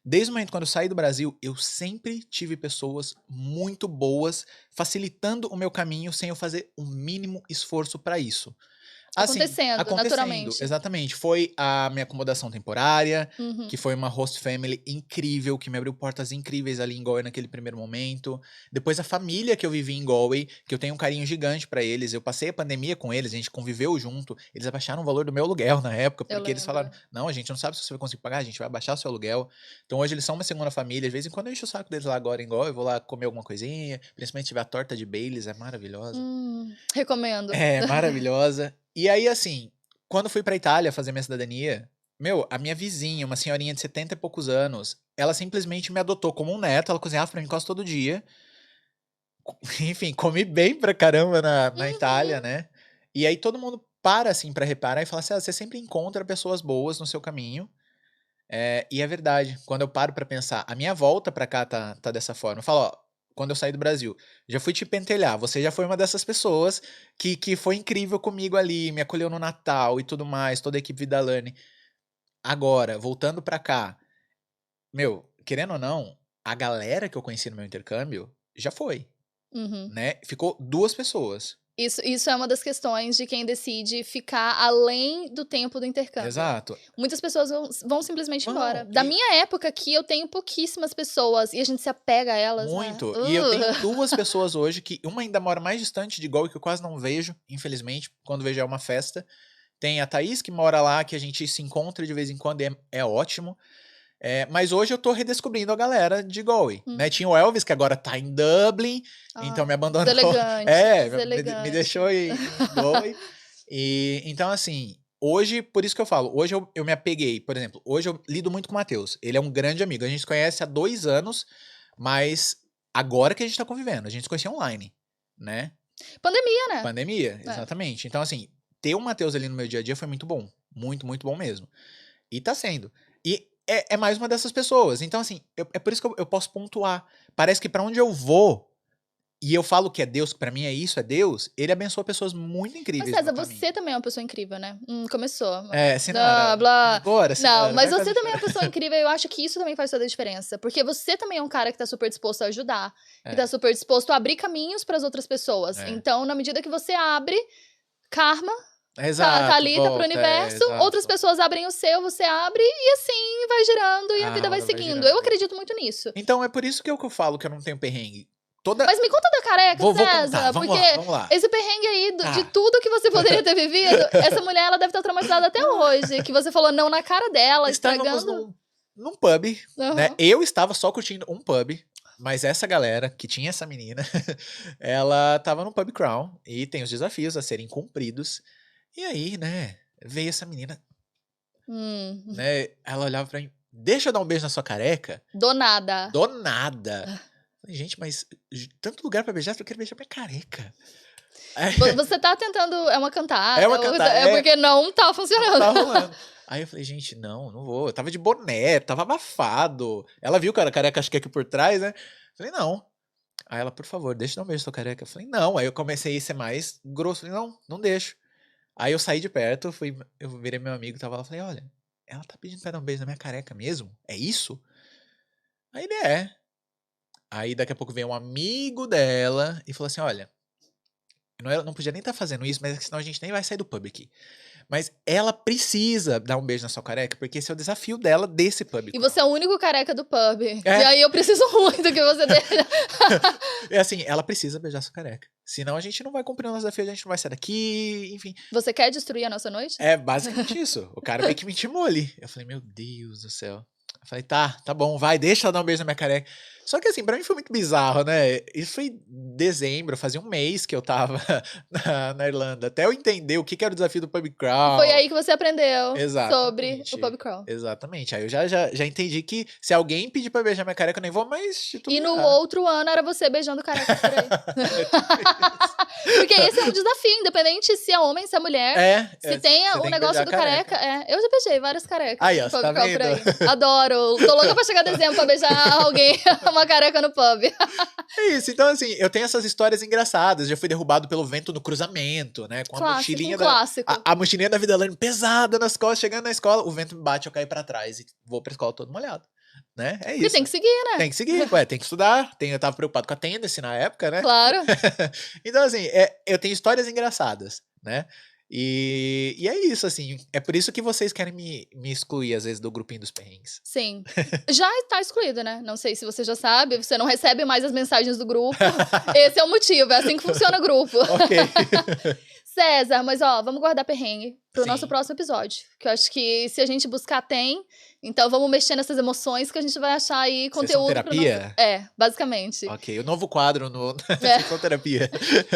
Speaker 2: Desde o momento quando eu saí do Brasil, eu sempre tive pessoas muito boas facilitando o meu caminho sem eu fazer o mínimo esforço pra isso. Assim,
Speaker 1: acontecendo, naturalmente.
Speaker 2: Exatamente. Foi a minha acomodação temporária, que foi uma host family incrível, que me abriu portas incríveis ali em Galway naquele primeiro momento. Depois a família que eu vivi em Galway, que eu tenho um carinho gigante pra eles. Eu passei a pandemia com eles, a gente conviveu junto. Eles abaixaram o valor do meu aluguel na época, porque eles falaram, não, a gente não sabe se você vai conseguir pagar, a gente vai abaixar o seu aluguel. Então hoje eles são uma segunda família. De vez em quando eu encho o saco deles lá agora em Galway, eu vou lá comer alguma coisinha. Principalmente se tiver a torta de Baileys, é maravilhosa.
Speaker 1: Recomendo.
Speaker 2: É, maravilhosa. E aí, assim, quando fui pra Itália fazer minha cidadania, a minha vizinha, uma senhorinha de 70 e poucos anos, ela simplesmente me adotou como um neto, ela cozinhava pra mim quase todo dia. Enfim, comi bem pra caramba na Itália, né? E aí todo mundo para, assim, pra reparar e fala assim, você sempre encontra pessoas boas no seu caminho. E é verdade, quando eu paro pra pensar, a minha volta pra cá tá dessa forma. Eu falo, ó, quando eu saí do Brasil, já fui te pentelhar, você já foi uma dessas pessoas que foi incrível comigo ali, me acolheu no Natal e tudo mais, toda a equipe Vidalane. Agora, voltando pra cá, querendo ou não, a galera que eu conheci no meu intercâmbio já foi, né? Ficou 2 pessoas.
Speaker 1: Isso é uma das questões de quem decide ficar além do tempo do intercâmbio.
Speaker 2: Exato.
Speaker 1: Muitas pessoas vão simplesmente embora. Da minha época aqui, eu tenho pouquíssimas pessoas. E a gente se apega a elas,
Speaker 2: muito.
Speaker 1: Né?
Speaker 2: E eu tenho 2 pessoas hoje, que uma ainda mora mais distante de Galway, que eu quase não vejo, infelizmente. Quando vejo é uma festa. Tem a Thaís, que mora lá, que a gente se encontra de vez em quando, e é ótimo. Mas hoje eu tô redescobrindo a galera de Galway, né? Tinha o Elvis, que agora tá em Dublin, então me abandonou.
Speaker 1: Deselegante.
Speaker 2: Me deixou em Galway. E então, assim, hoje, por isso que eu falo, hoje eu me apeguei, por exemplo, hoje eu lido muito com o Matheus. Ele é um grande amigo, a gente se conhece há 2 anos, mas agora que a gente tá convivendo, a gente se conhecia online, né?
Speaker 1: Pandemia, né?
Speaker 2: Pandemia, exatamente. Então, assim, ter o Matheus ali no meu dia a dia foi muito bom. Muito, muito bom mesmo. E tá sendo. E é mais uma dessas pessoas. Então, assim, é por isso que eu posso pontuar. Parece que pra onde eu vou, e eu falo que é Deus, que pra mim é isso, é Deus, ele abençoa pessoas muito incríveis.
Speaker 1: Mas, César, você também é uma pessoa incrível, né? Começou.
Speaker 2: Senhora. Agora, senhora.
Speaker 1: Não, mas você também é uma pessoa incrível e eu acho que isso também faz toda a diferença. Porque você também é um cara que tá super disposto a ajudar. Que tá super disposto a abrir caminhos pras outras pessoas. Então, na medida que você abre, karma...
Speaker 2: Exato,
Speaker 1: tá ali, tá pro universo, outras pessoas abrem o seu, você abre, e assim vai girando e a vida vai seguindo. Eu acredito muito nisso.
Speaker 2: Então é por isso que eu falo que eu não tenho perrengue.
Speaker 1: Mas me conta da careca, César,
Speaker 2: vamos
Speaker 1: porque
Speaker 2: lá.
Speaker 1: esse perrengue aí, de tudo que você poderia ter vivido, essa mulher, ela deve estar traumatizada até hoje, que você falou não na cara dela,
Speaker 2: Estávamos
Speaker 1: estragando...
Speaker 2: num pub, né? Eu estava só curtindo um pub, mas essa galera, que tinha essa menina, ela tava no pub crawl, e tem os desafios a serem cumpridos. E aí, né, veio essa menina, né, ela olhava pra mim, deixa eu dar um beijo na sua careca.
Speaker 1: Do nada.
Speaker 2: Falei, gente, mas tanto lugar pra beijar, eu quero beijar minha careca.
Speaker 1: Você tá tentando, é uma cantada.
Speaker 2: É
Speaker 1: porque não tá funcionando.
Speaker 2: Não tá rolando. Aí eu falei, gente, não vou. Eu tava de boné, tava abafado. Ela viu, cara, a careca acho que aqui por trás, né. Falei, não. Aí ela, por favor, deixa eu dar um beijo na sua careca. Eu falei, não. Aí eu comecei a ser mais grosso. Falei, não deixo. Aí eu saí de perto, eu virei meu amigo, tava lá, falei, olha, ela tá pedindo pra dar um beijo na minha careca mesmo? É isso? Aí ele é. Aí daqui a pouco veio um amigo dela e falou assim, olha, não podia nem estar fazendo isso, mas senão a gente nem vai sair do pub aqui. Mas ela precisa dar um beijo na sua careca, porque esse é o desafio dela desse pub.
Speaker 1: E você é o único careca do pub. E aí eu preciso muito que você dê.
Speaker 2: É assim, ela precisa beijar sua careca. Senão a gente não vai cumprir o nosso desafio, a gente não vai sair daqui, enfim.
Speaker 1: Você quer destruir a nossa noite?
Speaker 2: É basicamente isso. O cara meio que me intimou ali. Eu falei, meu Deus do céu. Eu falei, tá bom, vai, deixa ela dar um beijo na minha careca. Só que assim, pra mim foi muito bizarro, né? Isso foi em dezembro, fazia um mês que eu tava na Irlanda. Até eu entender o que era o desafio do pub crawl.
Speaker 1: Foi aí que você aprendeu
Speaker 2: Exatamente.
Speaker 1: sobre o pub crawl.
Speaker 2: Exatamente. Aí eu já entendi que se alguém pedir pra beijar minha careca, eu nem vou mais
Speaker 1: E no outro ano era você beijando careca por aí. Porque esse é um desafio, independente se é homem, se é mulher. Se tem o negócio do careca. Eu já beijei várias carecas.
Speaker 2: Aí, ó, você tá vendo?
Speaker 1: Por aí. Adoro. Tô louca pra chegar dezembro pra beijar alguém, uma careca no pub.
Speaker 2: É isso. Então, assim, eu tenho essas histórias engraçadas. Já fui derrubado pelo vento no cruzamento, né? Com a mochilinha
Speaker 1: clássico.
Speaker 2: A mochilinha da Vida Lane pesada nas costas. Chegando na escola, o vento me bate, eu caio pra trás e vou pra escola todo molhado. Né? É isso.
Speaker 1: E tem que seguir, né?
Speaker 2: Tem que seguir, tem que estudar. Eu tava preocupado com a attendance na época, né?
Speaker 1: Claro.
Speaker 2: Então, assim, eu tenho histórias engraçadas, né? E é isso, assim. É por isso que vocês querem me excluir, às vezes, do grupinho dos perrengues.
Speaker 1: Sim. Já tá excluído, né? Não sei se você já sabe. Você não recebe mais as mensagens do grupo. Esse é o motivo. É assim que funciona o grupo.
Speaker 2: Ok.
Speaker 1: César, mas ó, vamos guardar perrengue pro nosso próximo episódio. Que eu acho que se a gente buscar, tem. Então vamos mexer nessas emoções que a gente vai achar aí conteúdo.
Speaker 2: Terapia?
Speaker 1: Basicamente.
Speaker 2: Ok, o novo quadro no Sessão Terapia.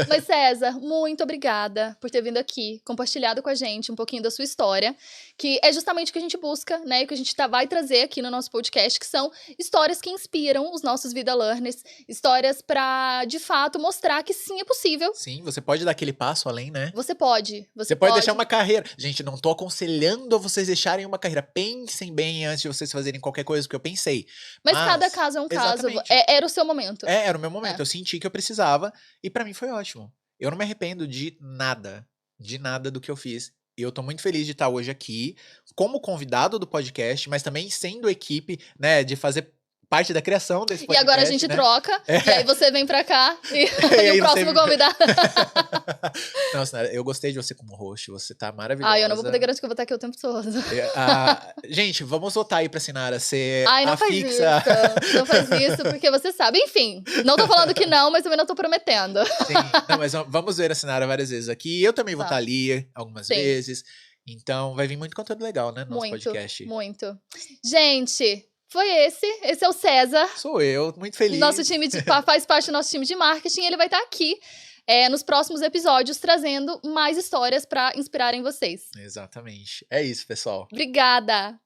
Speaker 1: Mas César, muito obrigada por ter vindo aqui, compartilhado com a gente um pouquinho da sua história, que é justamente o que a gente busca, né, e o que a gente vai trazer aqui no nosso podcast, que são histórias que inspiram os nossos Vida Learners, histórias pra, de fato, mostrar que sim, é possível.
Speaker 2: Sim, você pode dar aquele passo além, né?
Speaker 1: Você pode.
Speaker 2: Você pode deixar uma carreira. Gente, não tô aconselhando a vocês deixarem uma carreira. Pensem bem antes de vocês fazerem qualquer coisa, porque eu pensei.
Speaker 1: Mas cada caso é um caso. Era o seu momento.
Speaker 2: Era o meu momento. Eu senti que eu precisava e pra mim foi ótimo. Eu não me arrependo de nada do que eu fiz. E eu tô muito feliz de estar hoje aqui como convidado do podcast, mas também sendo equipe, né, de fazer parte da criação desse podcast.
Speaker 1: E agora a gente troca, e aí você vem pra cá, e o próximo convidado.
Speaker 2: Nossa, eu gostei de você como host, você tá maravilhosa.
Speaker 1: Eu não vou poder garantir que eu vou estar aqui o tempo todo.
Speaker 2: Gente, vamos votar aí pra Sinara ser
Speaker 1: não faz
Speaker 2: fixa.
Speaker 1: Isso, não faz isso, porque você sabe. Enfim, não tô falando que não, mas também não tô prometendo.
Speaker 2: Sim, não, mas vamos ver a Sinara várias vezes aqui. Eu também vou estar ali algumas vezes. Então, vai vir muito conteúdo legal, né, no nosso podcast.
Speaker 1: Muito. Gente... Foi esse é o César.
Speaker 2: Sou eu, muito feliz.
Speaker 1: Nosso time faz parte do nosso time de marketing. Ele vai estar aqui nos próximos episódios trazendo mais histórias para inspirarem vocês.
Speaker 2: Exatamente. É isso, pessoal.
Speaker 1: Obrigada.